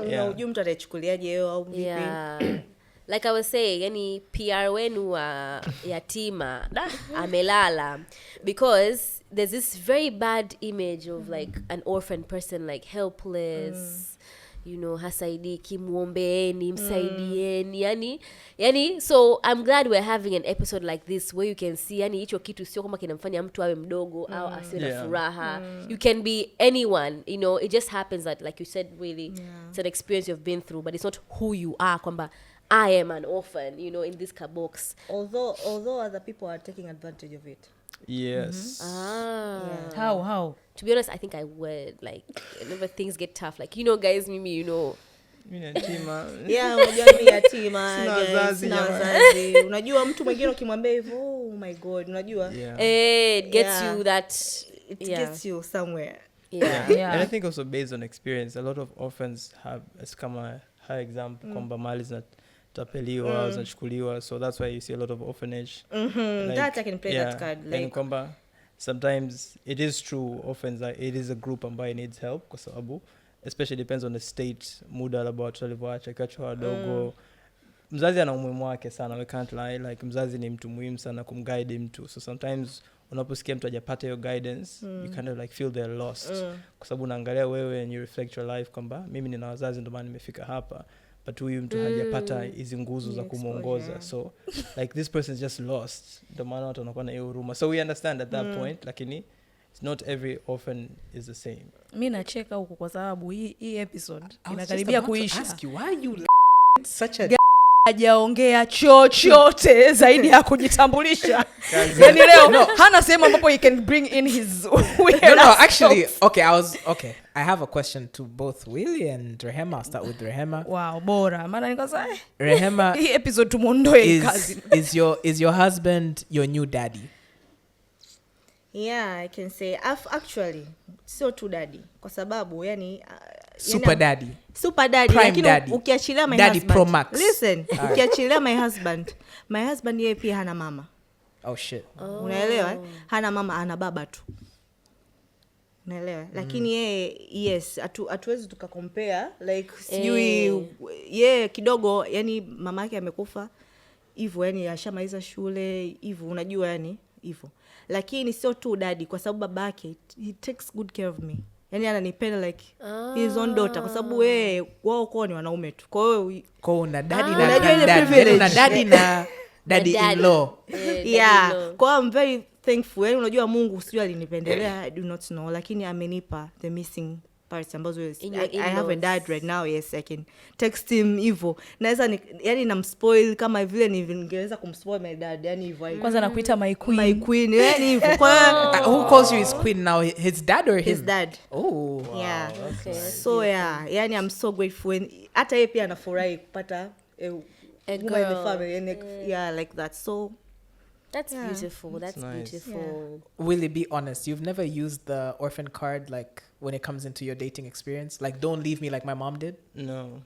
Na ujui mtu ataichukuliaje hiyo au vipi. Like I was saying, yani PR wenu wa yatima amelala, because there's this very bad image of like an orphan person, like helpless, you know, hasaidiki, muombeeni, msaidieni, yani so I'm glad we're having an episode like this where you can see yani hicho kitu sio kama kinamfanya mtu awe mdogo au asiwe na furaha. You can be anyone, you know, it just happens that, like you said, really it's an experience you've been through, but it's not who you are, kwamba I am an orphan, you know, in this box. Although other people are taking advantage of it. Yes. How? To be honest, I think I would, like, whenever things get tough, like, you know, guys, mimi, you know. Mimi yatima. Yeah, unajua mimi yatima. Sina wazazi. Unajua mtu mwingine ukimwambia hivyo, oh my god, unajua. It gets you that. It gets you somewhere. Yeah. And I think also based on experience, a lot of orphans have, as kama high example, kwamba mali zinatapeliwa, zinachukuliwa, so that's why you see a lot of orphanage. Like, that I can play that card. Like, and kwamba sometimes it is true, orphans, it is a group ambayo needs help, kwa sababu especially depends on the state, muda labda watu walivyoacha kichwa wadogo. Mzazi ana umuhimu wake sana, we can't lie, like mzazi ni mtu muhimu sana kumguide mtu, so sometimes unaposikia mtu hajapata your guidance, you kind of like feel they're lost, kwa sababu unaangalia wewe and you reflect your life kwamba mimi nina wazazi ndio maana nimefika hapa, but huyu mtu hajapata hizi nguzo za kumuongoza, so like this person is just lost, ndio maana watu wanakuwa na hiyo huruma. So we understand at that point, lakini not every orphan is the same. Mimi nacheka huko kwa sababu hii episode inakaribia kuisha. Ask you why you such a hajaongea chochote zaidi ya kujitambulisha. Yani leo hana sehemu ambapo he can bring in his weird. No, actually, I have a question to both Willy and Rehema. I'll start with Rehema. Wow, bora. Maana nikasema Rehema, hii episode tumondoe kazi. Is your husband your new daddy? Yeah, I can say actually sio tu daddy, kwa sababu yani super daddy, lakini ukiachilia my daddy husband, Pro Max. Listen, ukiachilia my husband yeye pia hana mama. Oh shit. Unaelewa? Hana mama, ana baba tu. Unaelewa? Lakini yeye yes, hatuwezi tukacompare, like sijui yeye kidogo, yani mama yake amekufa hivyo, yani ashamaliza shule hivyo, unajua yani hivyo. Lakini sio tu daddy, kwa sababu babake he takes good care of me. Yani ananipenda like his own daughter, kwa sababu wao kwa ni wanaume tu. Kwa hiyo una daddy na daddy, una daddy na daddy in law. Yeah. Kwa I'm very thankful. Yani unajua Mungu sio alinipendelea, I do not know, lakini amenipa the missing parts ambazo I have a dad right now. Yes, I can text him hivyo. Naweza yani namspoil kama vile ningeweza kumspoil my dad, yani hivyo. Kwanza nakuita my queen, yani hivyo. Kwa who calls you his queen now, his dad or his dad? Oh, wow. Yeah. Okay. So yeah, yani I'm so grateful. Hata yeye pia anafurahi kupata a woman in the family, and yeah, like that. So that's beautiful. That's nice. Beautiful. Willy, be honest, you've never used the orphan card, like when it comes into your dating experience, like don't leave me like my mom did? No.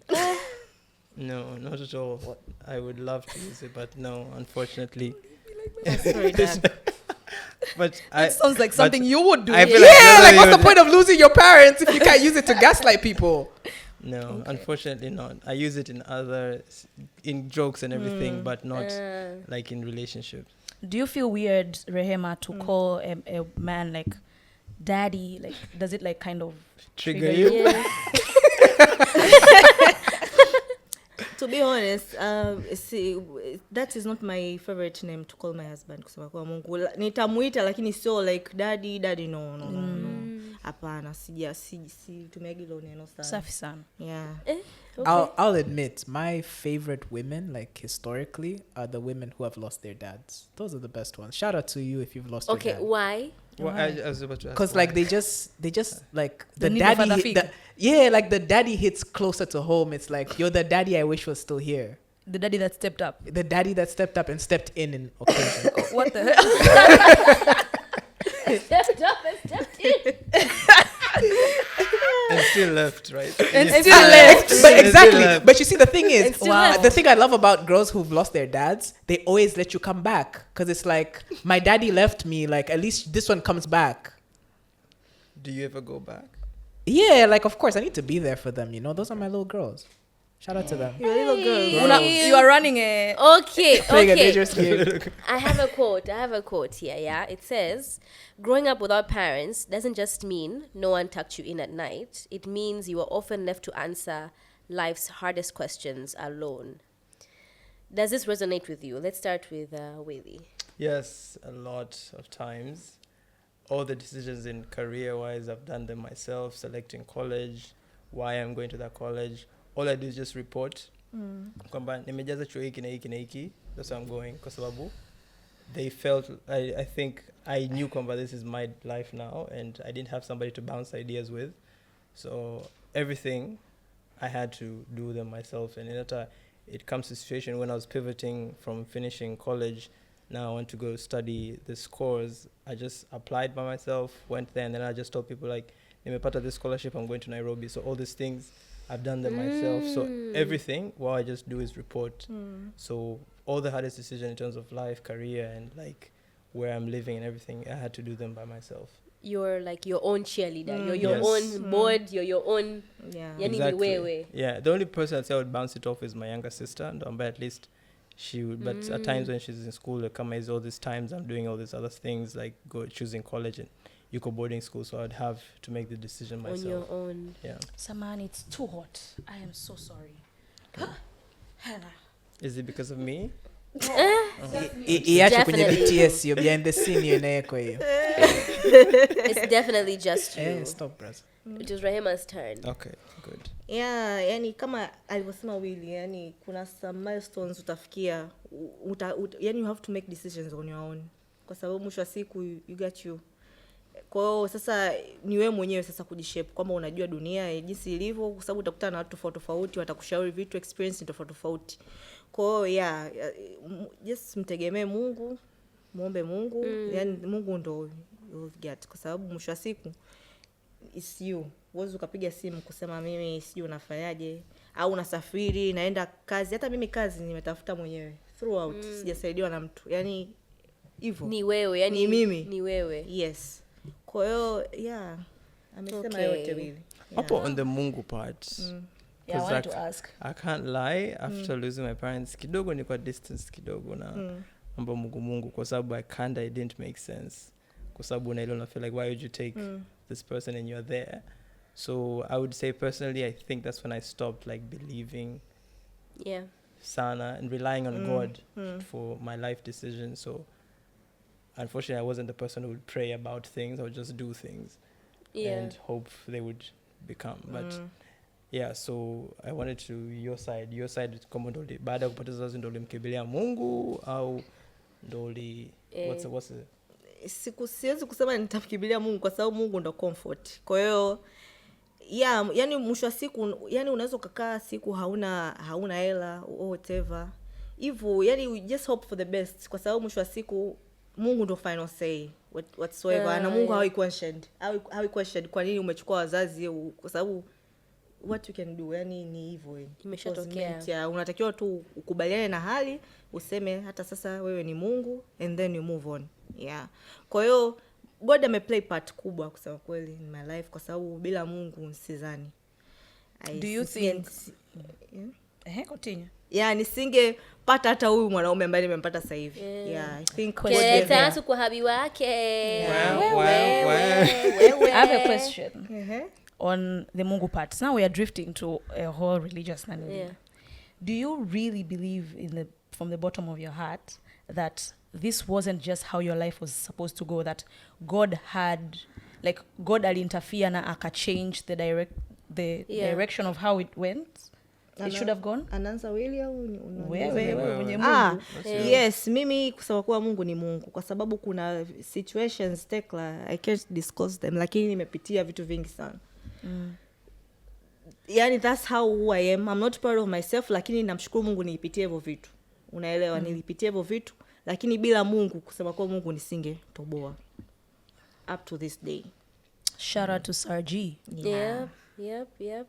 No, not at all. I would love to use it, but no, unfortunately. sorry, Dad. But it sounds like something you would do. I feel like what's the point of losing your parents if you can't use it to gaslight people? No, unfortunately not. I use it in jokes and everything, but not like in relationships. Do you feel weird, Rehema, to call a man like daddy? Like, does it like kind of trigger you? Yeah. To be honest, see, that is not my favorite name to call my husband. Kusema kwa Mungu, nitamuita lakini sio like daddy, no. Hapana, tumeagi lo neno sana. Safi sana. Yeah. Okay. I'll admit, my favorite women, like historically, are the women who have lost their dads. Those are the best ones. Shout out to you if you've lost your dad. Okay, why? Well, I was about to ask. Because like they just like the need daddy, like the daddy hits closer to home. It's like you're the daddy I wish was still here. The daddy that stepped up. The daddy that stepped up and stepped in occasion. What the hell? Stepped up and stepped in. And still left, right? And still left. But exactly. But you see, the thing is, Wow. the thing I love about girls who've lost their dads, they always let you come back. Because it's like, my daddy left me, like, at least this one comes back. Do you ever go back? Yeah, like, of course, I need to be there for them, you know? Those are my little girls. Shout out to them. You're a little girl. Wow. You are running a... Okay, Playing a okay. dangerous game. I have a quote here, yeah. It says, growing up without parents doesn't just mean no one tucked you in at night. It means you are often left to answer life's hardest questions alone. Does this resonate with you? Let's start with Willy. Yes, a lot of times. All the decisions in career-wise, I've done them myself, selecting college, why I'm going to that college. All I do is just report. Kwamba nimejaza chuo hiki na hiki na hiki. That's where I'm going. Kwa sababu they felt, I think I knew kwamba this is my life now, and I didn't have somebody to bounce ideas with. So everything I had to do them myself. And it comes to a situation when I was pivoting from finishing college. Now I want to go study this course. I just applied by myself, went there, and then I just told people like, nimepata this scholarship, I'm going to Nairobi. So all these things, I've done them myself. So everything, what I just do is report. So all the hardest decisions in terms of life, career, and like where I'm living and everything, I had to do them by myself. You're like your own cheerleader. You're your Yes. own board. You're your own. Yeah. Yani Exactly. ni wewe. Yeah, the only person I'd say I would bounce it off is my younger sister, and but at least she would. But at times when she's in school, like all these times I'm doing all these other things like choosing college and you go boarding school, so I'd have to make the decision myself. On your own. Yeah. Samani, it's too hot. I am so sorry. Is it because of me? Iache kwenye Definitely. BTS, you're behind the scene, you're inawekwa hiyo. It's definitely just you. Eh, stop, bro. It was Rehema's turn. Okay, good. Yeah, yani kama alivyosema Willy, yani kuna some milestones utafikia, yani you have to make decisions on your own. Kwa sababu mwisho wa siku you got you. Kwa hiyo sasa ni wewe mwenyewe sasa kujishape kwamba unajua dunia jinsi ilivyo, kwa sababu utakutana na watu tofauti tofauti, watakushauri vitu, experience tofauti tofauti. Kwa hiyo yeah, just mtegemee Mungu, muombe Mungu, yani Mungu ndo you'll get, kwa sababu mwisho wa siku it's you. Uwezi ukapiga simu kusema mimi sijui unafanyaje au unasafiri naenda kazi. Hata mimi kazi nimetafuta mwenyewe throughout, sijasaidiwa na mtu. Yani hivyo Ni wewe, yani ni mimi. Ni wewe. Yes. Kwa hiyo yeah, amesema Okay. yote Willy. Hapo on the Mungu part. Yeah, I 'cause wanted to ask. I can't lie, after losing my parents, kidogo ni kwa distance kidogo na mambo Mungu kwa sababu it didn't make sense. Kwa sababu na ile feel like why would you take this person and you're there? So I would say personally, I think that's when I stopped like believing Yeah. sana and relying on God for my life decisions. So unfortunately, I wasn't the person who would pray about things. I would just do things and hope they would become. But yeah, so I wanted to your side kama ndo baada ya kupoteza wazazi ndo ulimkimbilia Mungu au ndo what's the siwezi kusema nitamkimbilia Mungu kwa sababu Mungu ndo comfort. Kwa hiyo yeah, yani mwisho wa siku yani unaweza kukaa siku hauna hela or whatever. Hivyo yani we just hope for the best kwa sababu mwisho wa siku Mungu ndo final say whatsoever. Na Mungu hawi questioned kwa nini umechukua wazazi, kwa sababu what you can do yani ni hivyo imeshatokea. Unatakiwa tu ukubaliane na hali, useme hata sasa wewe ni Mungu and then you move on. Yeah. Kwa hiyo God play part kubwa kusema kweli in my life kwa sababu bila Mungu sidhani. Do you think continue. Yeah, nisingepata hata huyu mwanaume ambaye nimempata sasa hivi. Yeah, I think Tatu kwa habi wake. I have a question on the Mungu part. Now we are drifting to a whole religious thing. Yeah. Do you really believe from the bottom of your heart that this wasn't just how your life was supposed to go, that God alinterfere na aka change the direction of how it went? It should have gone. Anaanza Willy au wewe mwenye Mungu? Yes, mimi kusema kuwa Mungu ni Mungu kwa sababu kuna situations Tekla I can't discuss them, lakini nimepitia vitu vingi sana. yani that's how who I am. I'm not proud of myself, lakini namshukuru Mungu nilipitia hivyo vitu. Unaelewa, nilipitia hivyo vitu, lakini bila Mungu, kusema kwa Mungu nisingetoboa up to this day. Shout out to Sarji. Yep.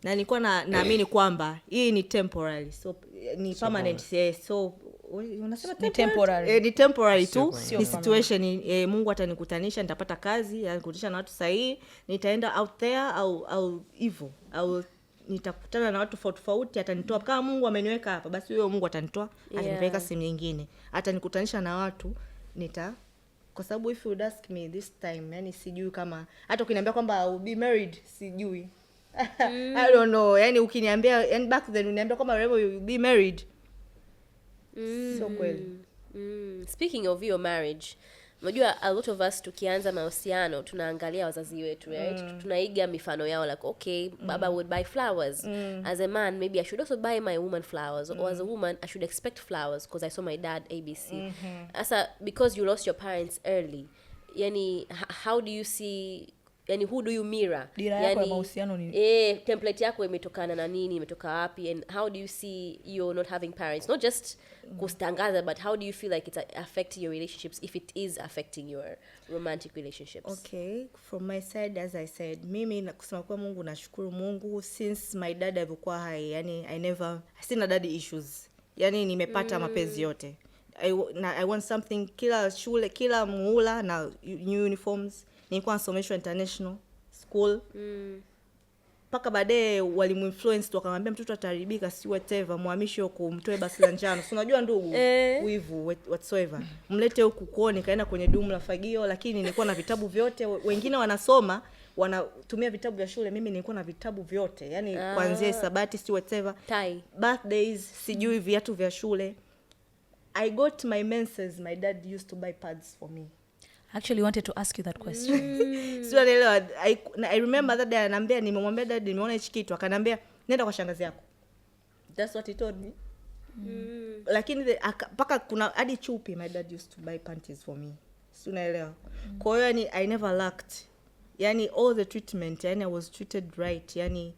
Na nilikuwa naamini kwamba hii ni temporary, so ni permanent. So unasema temporary. Ni temporary tu. Sio Ni situation, Mungu atanikutanisha, nitapata kazi, anikutanisha na watu sahihi, nitaenda out there au hivyo, au nitakutana na watu tofauti, atanitoa. Kama Mungu ameniweka hapa, basi huyo Mungu atanitoa, atanipeleka sehemu nyingine, atanikutanisha na watu kwa sababu if you would ask me this time, yani sijui kama hata ukiniambia kwamba I will be married, sijui. I don't know. Yani ukiniambia, yani back then uniambia kwamba Rehema you will be married. So kweli. Speaking of your marriage, unajua a lot of us tukianza mahusiano tunaangalia wazazi wetu, right? Tunaiga mifano yao, like okay, baba would buy flowers. As a man, maybe I should also buy my woman flowers, or as a woman I should expect flowers because I saw my dad ABC. Asa because you lost your parents early, yani how do you see, yani who do you mirror? Dira yako ya mahusiano ni template yako imetokana na nini, imetoka wapi, and how do you see you not having parents, not just kustangaza, but how do you feel like it's affecting your relationships, if it is affecting your romantic relationships? Okay, from my side, as I said, mimi kusema kwa Mungu, nashukuru Mungu since my dad alikuwa hai, yani sina daddy issues, yani nimepata mapenzi yote. I want something, kila shule, kila muhula na new uniforms. Nilikuwa nasomeshwa international school. Paka baadaye walimu influence tu akamwambia mtoto ataharibika, si whatever, muhamishe huko, mtoe basi la njano. Si unajua ndugu, wivu whatsoever. Mlete huku kuone, kaenda kwenye dumu la fagio, lakini nilikuwa na vitabu vyote. Wengine wanasoma, wanatumia vitabu vya shule, mimi nilikuwa na vitabu vyote. Yani kuanzia hisabati, si whatever. Birthdays, sijui viatu vya shule. I got my menses, my dad used to buy pads for me. Actually wanted to ask you that question. So I remember that day ananiambia, nimemwambia dad nimeona hichi kitu, akanambia nenda kwa shangazi yako. That's what he told me. Lakini paka kuna hadi chupi, my dad used to buy panties for me. Si unaelewa? Kwa hiyo yani I never lacked. Yani all the treatment, yani I was treated right. Yani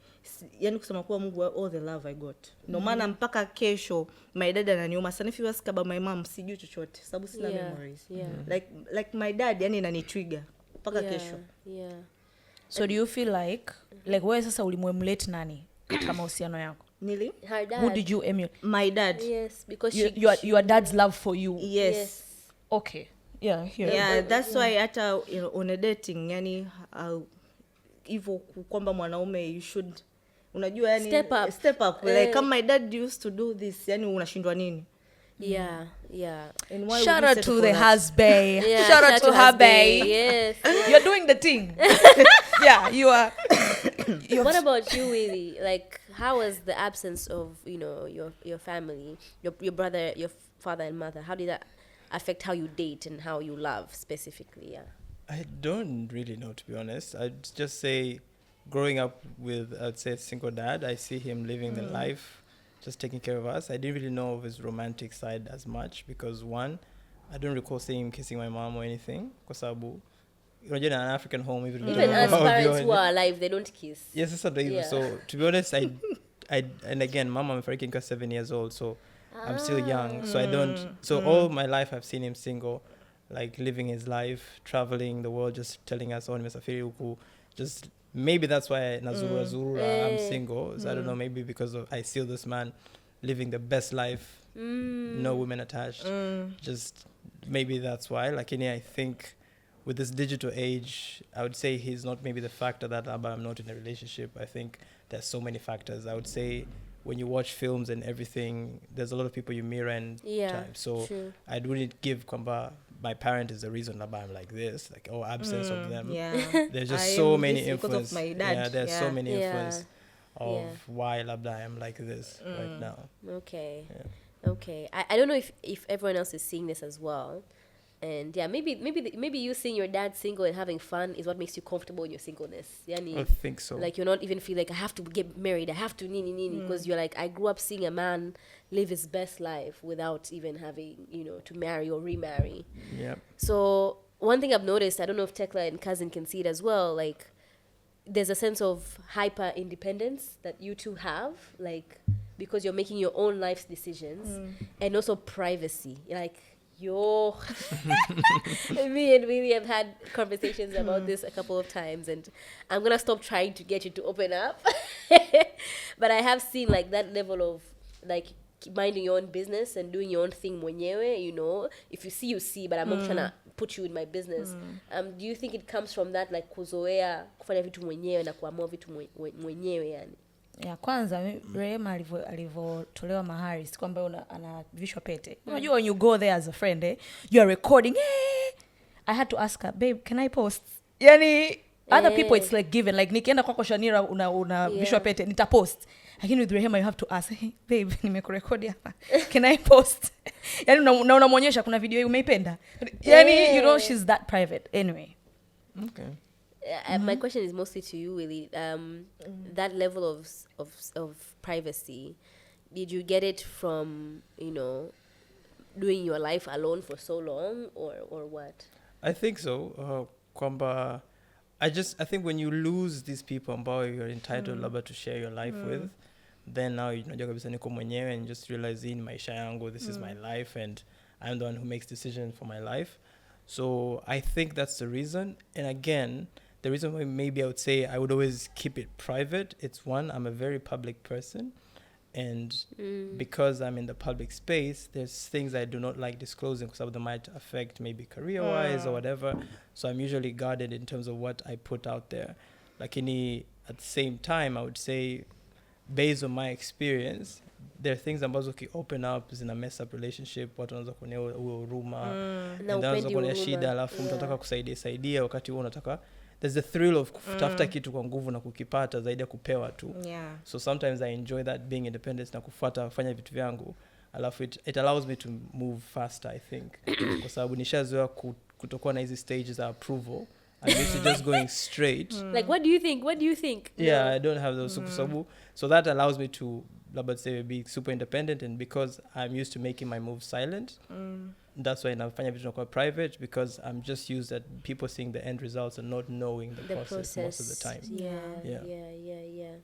kusema kwa Mungu, all the love I got. No maana mpaka kesho my dad ananiuma sana. If you ask about my mom, sijui chochote sababu sina memories. Like my dad yani inanitrigger mpaka kesho. So do you feel like wewe sasa ulimwemulate nani kama uhusiano yako? Nili? Her dad. Who did you emulate? My dad. Yes, because your dad's love for you. Yes. Okay. That's why hata on a dating, yani hivyo kwamba mwanaume you should, unajua yani step up. Like kama my dad used to do this, yani unashindwa nini? And shout out to the husband. Shout out to her bae. Yes. You're doing the thing. You are. What about you, Willy? Like, how was the absence of, your family, your brother, your father and mother? How did that affect how you date and how you love specifically? I don't really know, to be honest. I'd just say growing up with, I'd say, a single dad, I see him living the life, just taking care of us. I didn't really know of his romantic side as much because, one, I don't recall seeing him kissing my mom or anything. Kwa sababu, in an African home, even as parents who are alive, they don't kiss. Yes, that's not even. So, to be honest, I and again, Mom, I'm freaking 7 years old, so I'm still young. So I don't. So all my life, I've seen him single, like living his life, traveling the world, just telling us, "Oh, Mr. Huku." Just maybe that's why Nazura, I'm single. So I don't know. Maybe because of I see this man living the best life, no women attached. Just maybe that's why. Like, I think with this digital age, I would say he's not maybe the factor that I'm not in a relationship. I think there's so many factors. I would say when you watch films and everything, there's a lot of people you mirror and time. So true. I wouldn't give Kwamba my parent is the reason that I'm like this, like absence of them. There's just so many influence. Because of my dad. There's so many influence of why Labda I'm like this right now. Okay. I don't know if everyone else is seeing this as well. And maybe you seeing your dad single and having fun is what makes you comfortable in your singleness. I think so. Like, you're not even feel like I have to get married, I have to nini because you're like, I grew up seeing a man live his best life without even having, to marry or remarry. Yep. So one thing I've noticed, I don't know if Tekla and Cousin can see it as well, like there's a sense of hyper independence that you two have, like, because you're making your own life's decisions, and also privacy. Like, me and Willy have had conversations about this a couple of times, and I'm gonna stop trying to get you to open up. But I have seen like that level of like minding your own business and doing your own thing mwenyewe, you know. If you see, you see, but I'm not trying to put you in my business. Do you think it comes from that, like kuzoea kufanya vitu mwenyewe na kuamua vitu mwenyewe yani? Ya kwanza Rehema alivyotolewa mahari, si kwamba anavishwa pete. Unajua when you go there as a friend, you are recording. I had to ask her, babe, can I post? Yani other people it's like given, like nikienda kwako Shanira una vishwa pete nitapost. Lakini with Rehema you have to ask, hey, babe, nimekurekodi hapa. Can I post? Yani unamwonyesha kuna video hii umeipenda. Yani you know she's that private anyway. Okay. My question is mostly to you, Willy. That level of privacy, did you get it from, you know, doing your life alone for so long, or what? I think so. Kwamba, I think when you lose these people ambao you're entitled labda to share your life with, then now unajua kabisa niko mwenyewe and just realizing maisha yangu, this is my life and I'm the one who makes decisions for my life. So I think that's the reason. And again, the reason why maybe I would say I would always keep it private, it's one, I'm a very public person. And because I'm in the public space, there's things I do not like disclosing because they might affect maybe career-wise or whatever. So I'm usually guarded in terms of what I put out there. Like at the same time, I would say, based on my experience, there are things ambazo open up in a mess up relationship, watu wanaanza kuonea huruma, and wanaanza kuonea shida, alafu mtu anataka kusaidia wakati wewe unataka. There's the thrill of kutafuta kitu kwa nguvu na kukipata zaidi ya kupewa tu. So sometimes I enjoy that, being independent na kufanya vitu vyangu. Alafu it allows me to move faster, I think. Kwa sababu nishazoea kutokuwa na hizi stages of approval. I'm used to just going straight. Like, what do you think? Yeah, I don't have those so that allows me to, let's say, be super independent, and because I'm used to making my moves silent, that's why nafanya vitu nakuwa private, because I'm just used at people seeing the end results and not knowing the process most of the time. Yeah.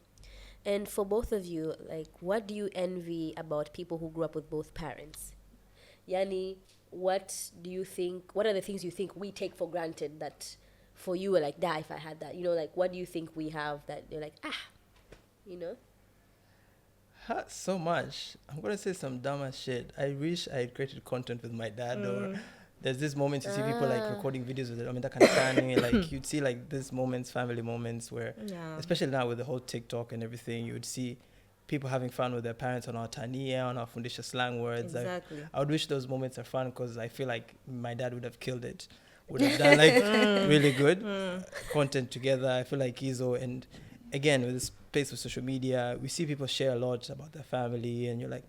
And for both of you, like, what do you envy about people who grew up with both parents? Yani, what are the things you think we take for granted that for you were like, if I had that, you know, like, what do you think we have that you're like, you know? So much. I'm going to say some dumb shit. I wish I had created content with my dad, or there's this moments you see people like recording videos with them. Like you'd see like these moments, family moments where, especially now with the whole TikTok and everything, you would see people having fun with their parents on our tania, on our fundisha slang words. Exactly. I would wish those moments are fun, because I feel like my dad would have killed it. Would have done like really good content together. I feel like and again, with this space of social media, we see people share a lot about their family, and you're like,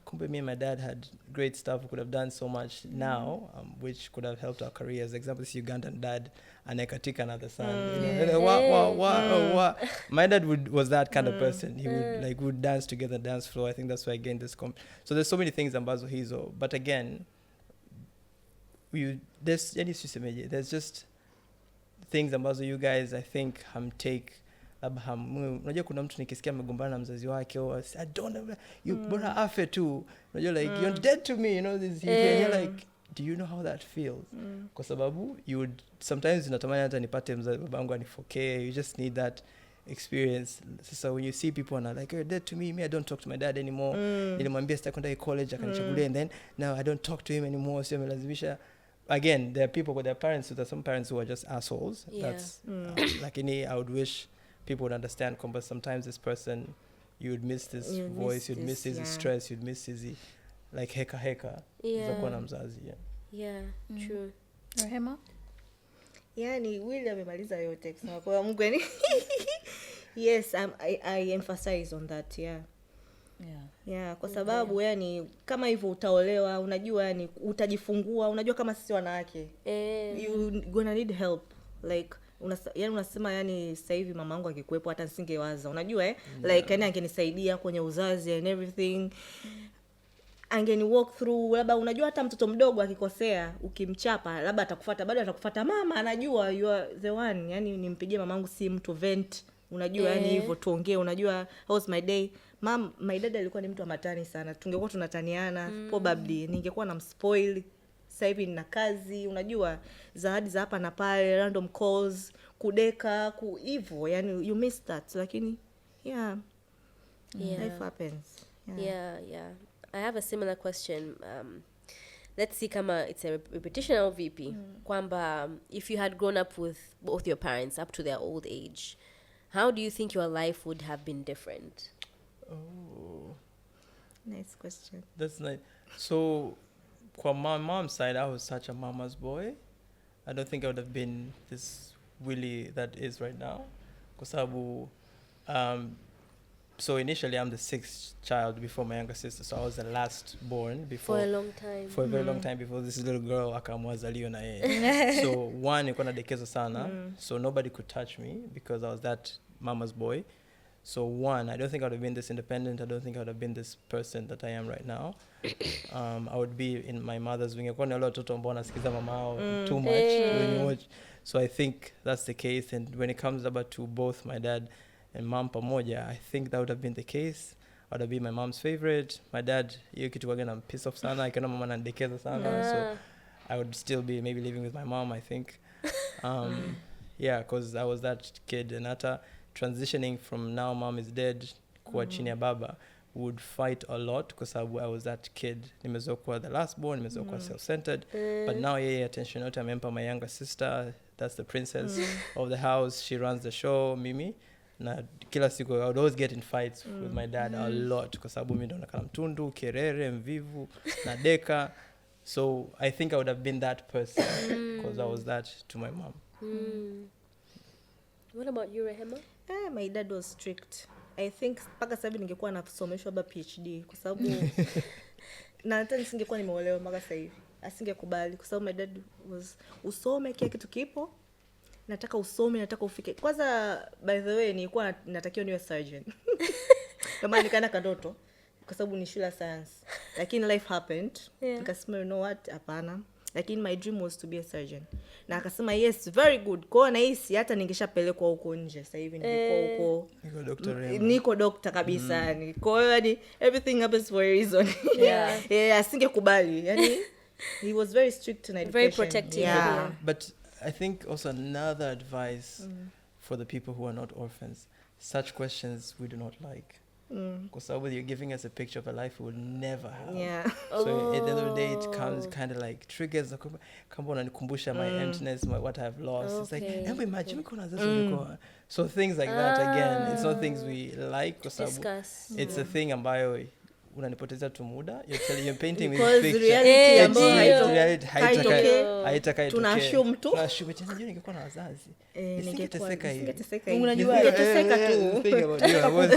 kumbe me and my dad had great stuff. We could have done so much now, which could have helped our careers. Example, this Ugandan dad, anayekatika another son. My dad was that kind of person. He would dance together, dance floor. I think that's why I gained this. So there's so many things ambazo hizo. But again, there's just things ambazo you guys, I think, take. Unajua kuna mtu nikisikia amegombana na mzazi wake, I don't know, you bora afe tu, unajua like you're dead to me, you know this, you're like, do you know how that feels? Kwa sababu you would sometimes unatamani hata nipate mzazi babangu anifokee. You just need that experience. So when you see people and are like, you're dead to me, I don't talk to my dad anymore, nilimwambia sitaki kwenda college akanichagulia, and then now I don't talk to him anymore, so amelazimisha. Again, there are people with their parents, so there are some parents who are just assholes. That's like I would wish people would understand, but sometimes this person, you would miss this voice, you'd miss his stress, you'd miss his like heka za na mzazi. True. Rehema? Yani Willy amemaliza yote kusema kwa Mungu yani. Yes, I emphasize on that, kwa sababu yani kama hivyo utaolewa, unajua yani utajifungua, unajua kama sisi wanawake you gonna need help, like unasema yani sasa hivi mama yangu akikuepo hata nisingewaza, unajua like yani angenisaidia kwenye uzazi and everything. angeni walk through, labda unajua hata mtoto mdogo akikosea ukimchapa labda atakufuata, bado atakufuata mama, anajua you are the one. Yani nimpigie mamangu simu to vent, unajua yani hivyo tuongee, unajua how's my day. My dad alikuwa ni mtu wa matani sana, tungekuwa tunataniana probably ningekuwa namspoil. Sasa hivi nina kazi, unajua zawadi za hapa na pale, random calls, kudeka hivyo, yani you miss that. Lakini life happens. Yeah. I have a similar question. Let's see kama it's a repetition or VP. Kwamba if you had grown up with both your parents up to their old age, how do you think your life would have been different? Oh, Nice question. that's nice. So from my mom's side, I was such a mama's boy. I don't think I would have been this Willy that is right now. So initially I'm the 6th child before my younger sister, so I was the last born before For a long time. for a very long time before this little girl akamwazaliwa na yeye. So one, nilikuwa nadekezwa sana, so nobody could touch me because I was that mama's boy. So one, I don't think I would have been this independent. I don't think I would have been this person that I am right now. I would be in my mother's wing. Kwa nini watoto ambao nasikiza mamao too much. So I think that's the case. And when it comes about to both my dad and mom pamoja, I think that would have been the case. I would have been my mom's favorite. My dad, hiyo kitu wagena piss off sana. I cannot mama nandekeza sana. So I would still be maybe living with my mom, I think. Yeah, because I was that kid. And hata transitioning from now mom is dead kuwa chini ya baba would fight a lot because I was that kid. Nimezoea kuwa the last born, nimezoea kuwa self-centered. But now yeye attention yote amempa my younger sister. That's the princess of the house. She runs the show, Mimi. Na kila siku I would always get in fights with my dad a lot kwa sababu mimi ndo nakala mtundu, kerere, mvivu, na deka. So I think I would have been that person because I was that to my mom. What about you, Rehema? My dad was strict. I think mpaka sasa hivi ningekuwa nasomeshwa haba PhD kwa sababu na hata nisingekuwa nimeolewa mpaka sasa hivi. Asingekubali kwa sababu my dad was usome kile kitu kipo. Nataka usome, nataka ufike. Kwanza by the way nilikuwa natakiwa niwe surgeon. Kama nikana kandoto kwa sababu ni shule ya science. Lakini life happened. Nikasema you know what? Hapana. Lakini my dream was to be a surgeon. Na akasema yes, very good. Kwa na hisi hata ningeshapelekwa huko nje. Sasa hivi ningekuwa huko. Niko doctor kabisa yani. Kwa hiyo yani everything happens for a reason. Asingekubali. Yani he was very strict in education. Very protective. Yeah. But I think also another advice for the people who are not orphans, such questions we do not like. Because you're giving us a picture of a life we would never have. Yeah. So at the end of the day, it comes kind of like triggers. Come on and kumbusha my emptiness, what I've lost. It's like, imagine so things like that again. It's not things we like. Discuss. It's a thing ambayo unanipoteza tu muda. You're painting with picture. Reality ambayo haitaka tunashumu tu. Tunashumu tena juu ningekuwa na wazazi. Nisingeteseka hivi. Unajua ningeteseka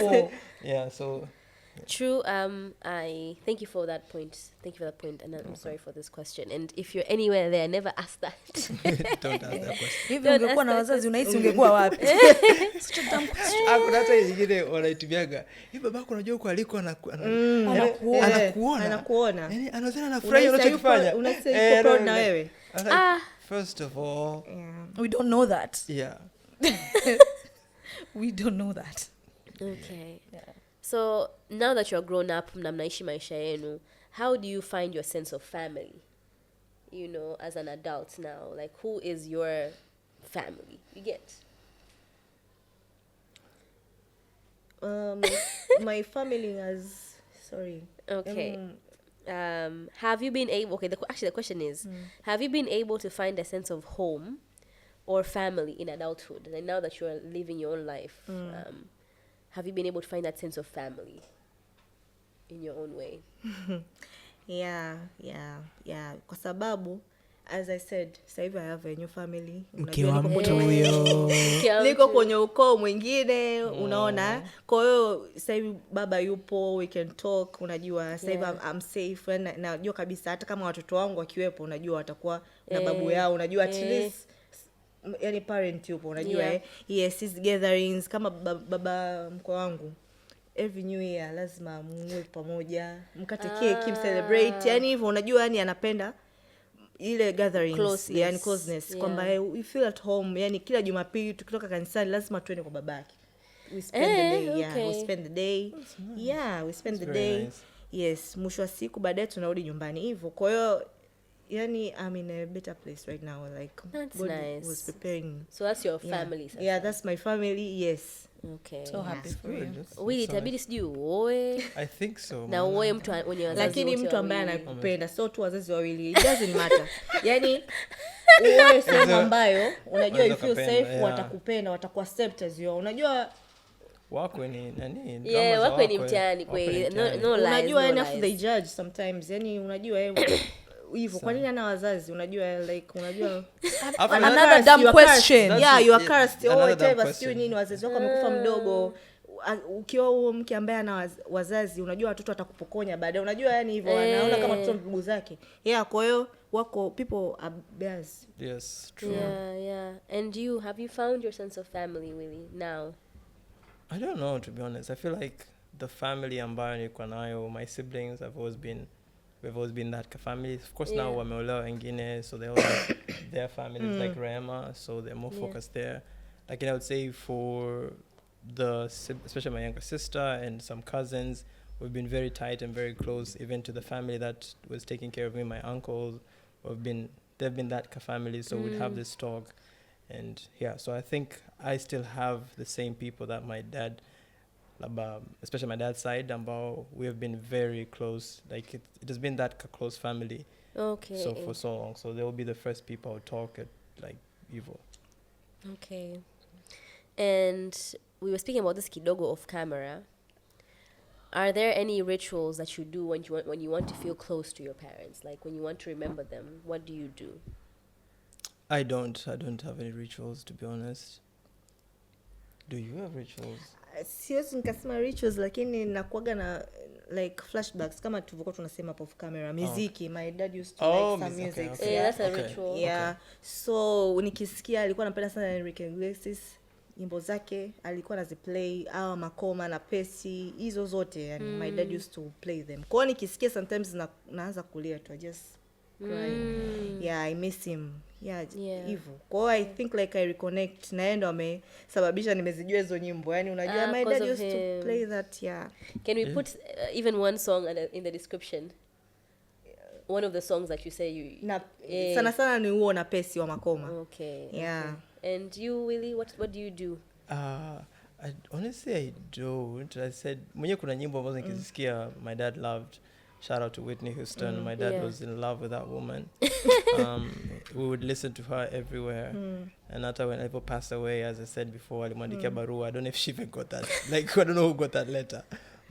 tu. Yeah, so True. I thank you for that point. And I'm sorry for this question. And if you're anywhere there, never ask that. Don't ask that question. Hivi ungekuwa na wazazi unahisi ungekuwa wapi? Kuna hata nyingine wanaitumiaga. Hivi babako unajua uko aliko anakuona. Yaani anazana na furahi unachokifanya. Unasema proud na wewe. First of all, we don't know that. Yeah. We don't know that. Okay. Yeah. So now that you're grown up, mnaishi maisha yenu, how do you find your sense of family? You know, as an adult now, like who is your family? You get? My family has sorry. Okay. Have you been able? Okay. The question is, have you been able to find a sense of home or family in adulthood? And now that you're living your own life, have you been able to find that sense of family in your own way? Yeah. Kwa sababu, as I said, sasa hivi I have a new family. Ukiwa mtu huyo. Niko kwenye ukoo mwingine, unaona. Kwa hiyo sasa hivi baba yupo, we can talk, unajua. Sasa hivi I'm safe. Najua kabisa hata kama watoto wangu wakiwepo, unajua watakuwa na babu yao, unajua at least yani parent yupo, unajua yes, his gatherings kama baba mkwe wangu every new year lazima muwe pamoja, mkate cake, mcelebrate, yani hivyo unajua, yani anapenda ile gatherings, yani closeness, kwamba we feel at home, yani kila Jumapili tukitoka kanisani lazima tuende kwa babake. We spend the day, we spend the day. We spend the day. Nice. Yes, mwisho wa siku baadaye tunarudi nyumbani hivyo. Kwa hiyo yani I'm in a better place right now, like that's God nice. was preparing. So that's your family. That's my family. Yes. Okay. So happy for you. Willy, itabidi sijui uoe. I think so. Na uoe mtu wenye wazazi. Lakini mtu ambaye anakupenda, so tu wazazi wawili. It doesn't matter. Yani uoe sehemu ambayo unajua you feel safe, watakupenda, watakuaccept as you are. Unajua wako ni nani? Wako ni mtihani kweli. No lies. Unajua enough they judge sometimes. Yani unajua hivyo kwa nini ana wazazi, unajua like unajua another dumb question. You are cursed or whatever, sio nini, wazazi wako wamekufa mdogo. Ukiwa huo mke ambaye ana wazazi, unajua watoto watakupokonya baadaye, unajua yani hivyo anaona kama mtoto ndugu zake. Kwa hiyo wako people are bears. Yes, true. Yeah. And you, have you found your sense of family, Willy, now? I don't know, to be honest. I feel like the family ambayo niko nayo, my siblings we've always been that family. Of course now wameolewa wengine, so they all have their families like Rehema, so they're more focused there. Like I would say for especially my younger sister and some cousins, we've been very tight and very close, even to the family that was taking care of me, my uncles. They've been that family, so we'd have this talk. And so I think I still have the same people that my dad, especially my dad's side, we have been very close. Like it has been that close family. Okay. So for so long, so they will be the first people I would talk at, like Evo. Okay. And we were speaking about this kidogo off camera. Are there any rituals that you do when you want to feel close to your parents? Like when you want to remember them, what do you do? I don't have any rituals, to be honest. Do you have rituals? Siwezi nikasema rituals, lakini nakuaga na like flashbacks kama tulivyokuwa tunasema off camera, muziki. My dad used to like some music. Okay. That's a ritual. So nikisikia alikuwa anapenda sana Negligence, nyimbo zake alikuwa anaziplay, au makoma na pesi hizo zote, yani my dad used to play them. Kwa hiyo nikisikia sometimes naanza kulia tu, just cry. I miss him. Hivyo. Kwa hiyo I think like I reconnect na yeye ndo amesababisha nimezijua hizo nyimbo. Yani unajua my dad used to play that. Can we put even one song in the description? One of the songs that you say you sana sana ni huo na pesi wa makoma. Okay. And you, Willy, what do you do? Honestly I don't. I said mwenye kuna nyimbo ambazo nikisikia my dad loved. Shout out to Whitney Houston. My dad was in love with that woman. We would listen to her everywhere. And after when Evo passed away, as I said before, alimwandikia barua. I don't know if she even got that. Like, I don't know who got that letter.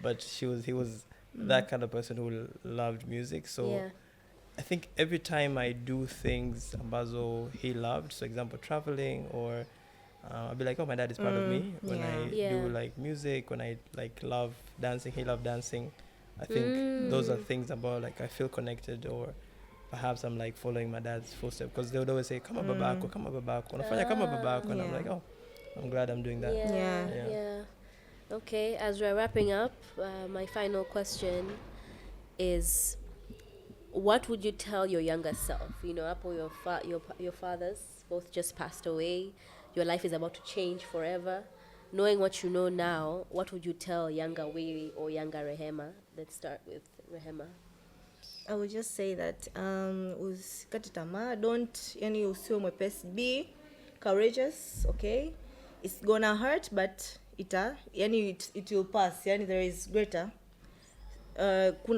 But he was that kind of person who loved music. So I think every time I do things ambazo he loved, so example, traveling, or I'll be like, oh, my dad is proud of me. When I do like music, when I like love dancing, he loved dancing. I think those are things about like I feel connected, or perhaps I'm like following my dad's footsteps, because they would always say kama babako, unafanya kama babako, and I'm like, oh, I'm glad I'm doing that. Yeah. Okay, as we're wrapping up, my final question is, what would you tell your younger self? You know, Apo, your fathers both just passed away. Your life is about to change forever. Knowing what you know now, what would you tell younger Willy or younger Rehema? Let's start with Rehema. I would just say that usikate tamaa, yani usiwe mwepesi, be courageous, okay? It's gonna hurt, but it will pass. Yani there is greater.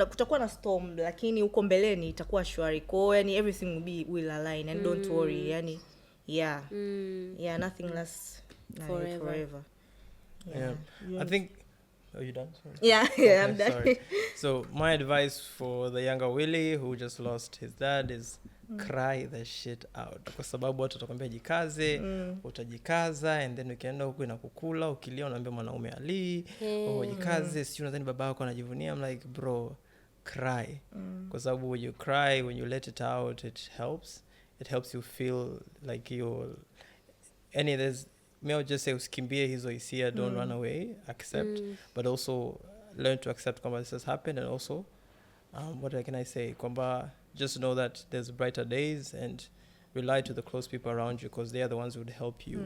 Kutakuwa na storm, lakini uko mbeleni itakuwa shwari. Kwa yani everything will align, and don't worry. Yani nothing lasts forever. I think you done? Sorry. Okay, I'm done. Sorry. So my advice for the younger Willy who just lost his dad is cry the shit out, kwa sababu watu watakwambia jikaze, utajikaza, and then ukienda huko inakukula, ukilia unaambia mwanaume ali, jikaze, sio nadhani baba yako anajivunia. I'm like, bro, cry. Kwa sababu when you cry, when you let it out, it helps you feel like me I would just say usikimbie hizo hisia, don't run away, accept, but also learn to accept kwamba this has happened, and also what can I say, kwamba just know that there's brighter days, and rely to the close people around you, because they are the ones who would help you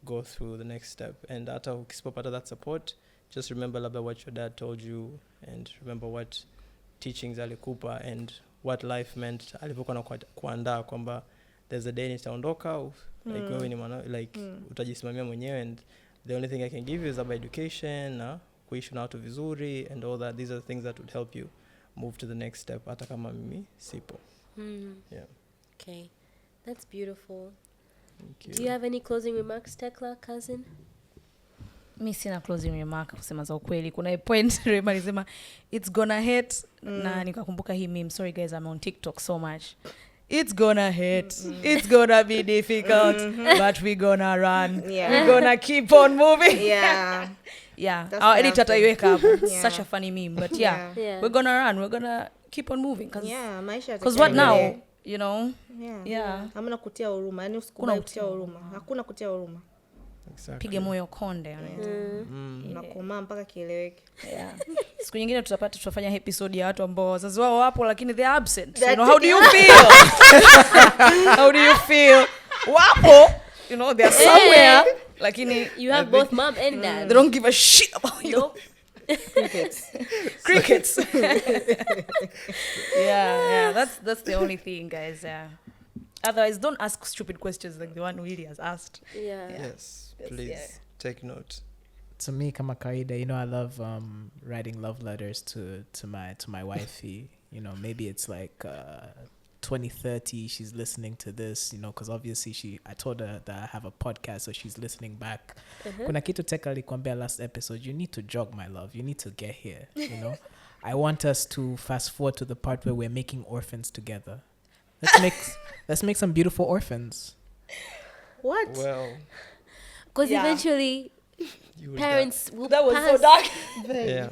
go through the next step. And hata ukisipopata that support, just remember labda what your dad told you, and remember what teachings alikupa, and what life meant alivyokuwa na kuandaa kwamba there's a day nitaondoka, like wewe ni like utajisimamia mwenyewe, and the only thing I can give you is about education na kuishi na watu vizuri and all that. These are the things that would help you move to the next step hata kama mimi sipo. Yeah. Okay, that's beautiful. Thank you. Do you have any closing remarks, Tekla, cousin? Mi sina closing remark kusema za ukweli. Kuna a point Rehema alisema it's gonna hurt, na nikakumbuka hii meme. Sorry guys, I'm on TikTok so much. It's gonna hurt. It's gonna be difficult, but we're gonna run. Yeah. We're gonna keep on moving. Yeah. Yeah. That's Our editor ataiweka hapo. Yeah. Such a funny meme, but yeah. Yeah. We're gonna run. We're gonna keep on moving Yeah, maisha because what now, yataendelea. you know? Yeah. Hamna kutia huruma. Yaani usikubali kutia huruma. Hakuna kutia huruma. Exactly. Pige moyo konde. Unakomaa mpaka kieleweke. Yeah. Siku nyingine tutafanya episode ya watu ambao wazazi wao wapo lakini they are absent. You know, how do you feel? How do you feel? Wapo, you know, they are somewhere lakini You have both mom and dad. they don't give a shit about you. Nope. Crickets. Yeah, that's the only thing, guys. Yeah. Otherwise, don't ask stupid questions like the one Willy has asked. Yeah. Yes, please take note. To me, kama kawaida, you know, I love writing love letters to my wifey. You know, maybe it's like 2030, she's listening to this, you know, because obviously I told her that I have a podcast, so she's listening back. Kuna kitu Teka alikwambia last episode, you need to jog, my love. You need to get here, you know. I want us to fast forward to the part where we're making orphans together. Let's make some beautiful orphans. What? Well, Because Yeah. eventually you will parents will That was pass. so dark. Yeah.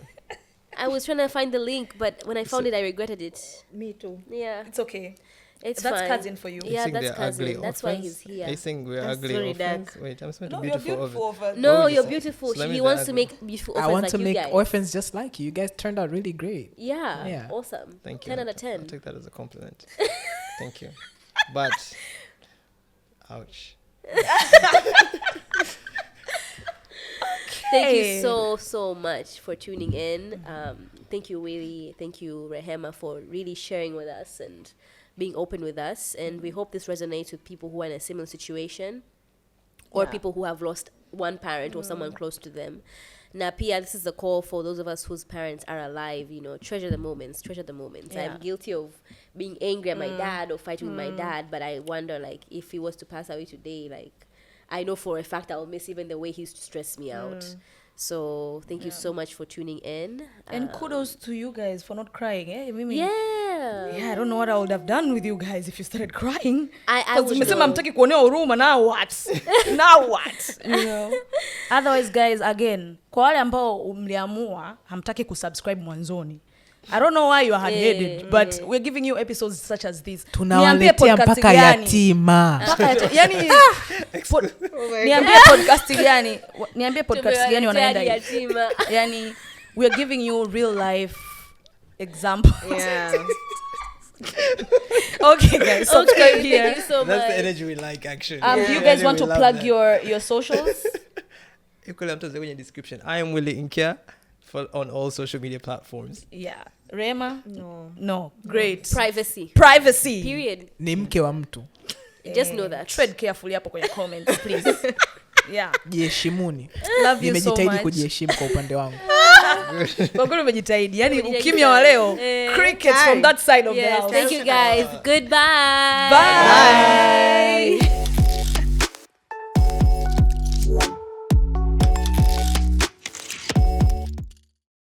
I was trying to find the link, but when I found it, I regretted it. Me too. Yeah, It's okay. it's That's fine. cousin for you. You Yeah, think that's they're cousin. ugly That's why orphans? he's here. I think we're That's ugly very orphans. dark. Wait, I'm supposed to No, be you're beautiful. beautiful orphans. No, What you're would you say? beautiful. So let me He be wants to ugly. make beautiful I orphans want like to you make guys. orphans just like you. You guys turned out really great. Yeah, Yeah. awesome. Thank you. 10 out of I'll 10. take that as a compliment. Thank you. But, ouch. Thank you so much for tuning in. Thank you, Willy. Thank you, Rehema, for really sharing with us and being open with us. And we hope this resonates with people who are in a similar situation or Yeah. people who have lost one parent or someone close to them. Na pia, this is a call for those of us whose parents are alive, you know, treasure the moments. Yeah. I'm guilty of being angry at my dad or fighting with my dad, but I wonder, like, if he was to pass away today, like, I know for a fact I'll miss even the way he used to stress me out. So thank you so much for tuning in. And kudos to you guys for not crying. Eh? Yeah, I don't know what I would have done with you guys if you started crying. I would Umesema know. mtaki kuonea huruma, now what? Now what? You know. Otherwise guys, again, kwa wale ambao mliamua hamtaki kusubscribe mwanzoni, I don't know why you are hard-headed, but we're giving you episodes such as this. Niambie Tunawaletea podcast mpaka gani? yatima. Yani niambie podcast gani wanaenda hivi. Yatima. Yani we are giving you real life examples. Yeah. Okay guys, subscribe Okay, here. thank you so much. That's the energy we like, actually. You guys want to plug your socials? Equally, I'm telling you in the description. I am Willy Inkia on all social media platforms. Yeah. Rehema? No. Great. Privacy. Privacy. Period. Ni mke wa mtu. Just know that. Tread carefully hapo kwenye comments, please. Yeah. Jiheshimuni. Love you so Nimejitahidi much. kujiheshimu kwa upande wangu. Kwa kweli umejitahidi. Yani Umejitahidi ukimya wa leo. sana. Crickets from that side of the Yes, house. thank you guys. Goodbye. Bye.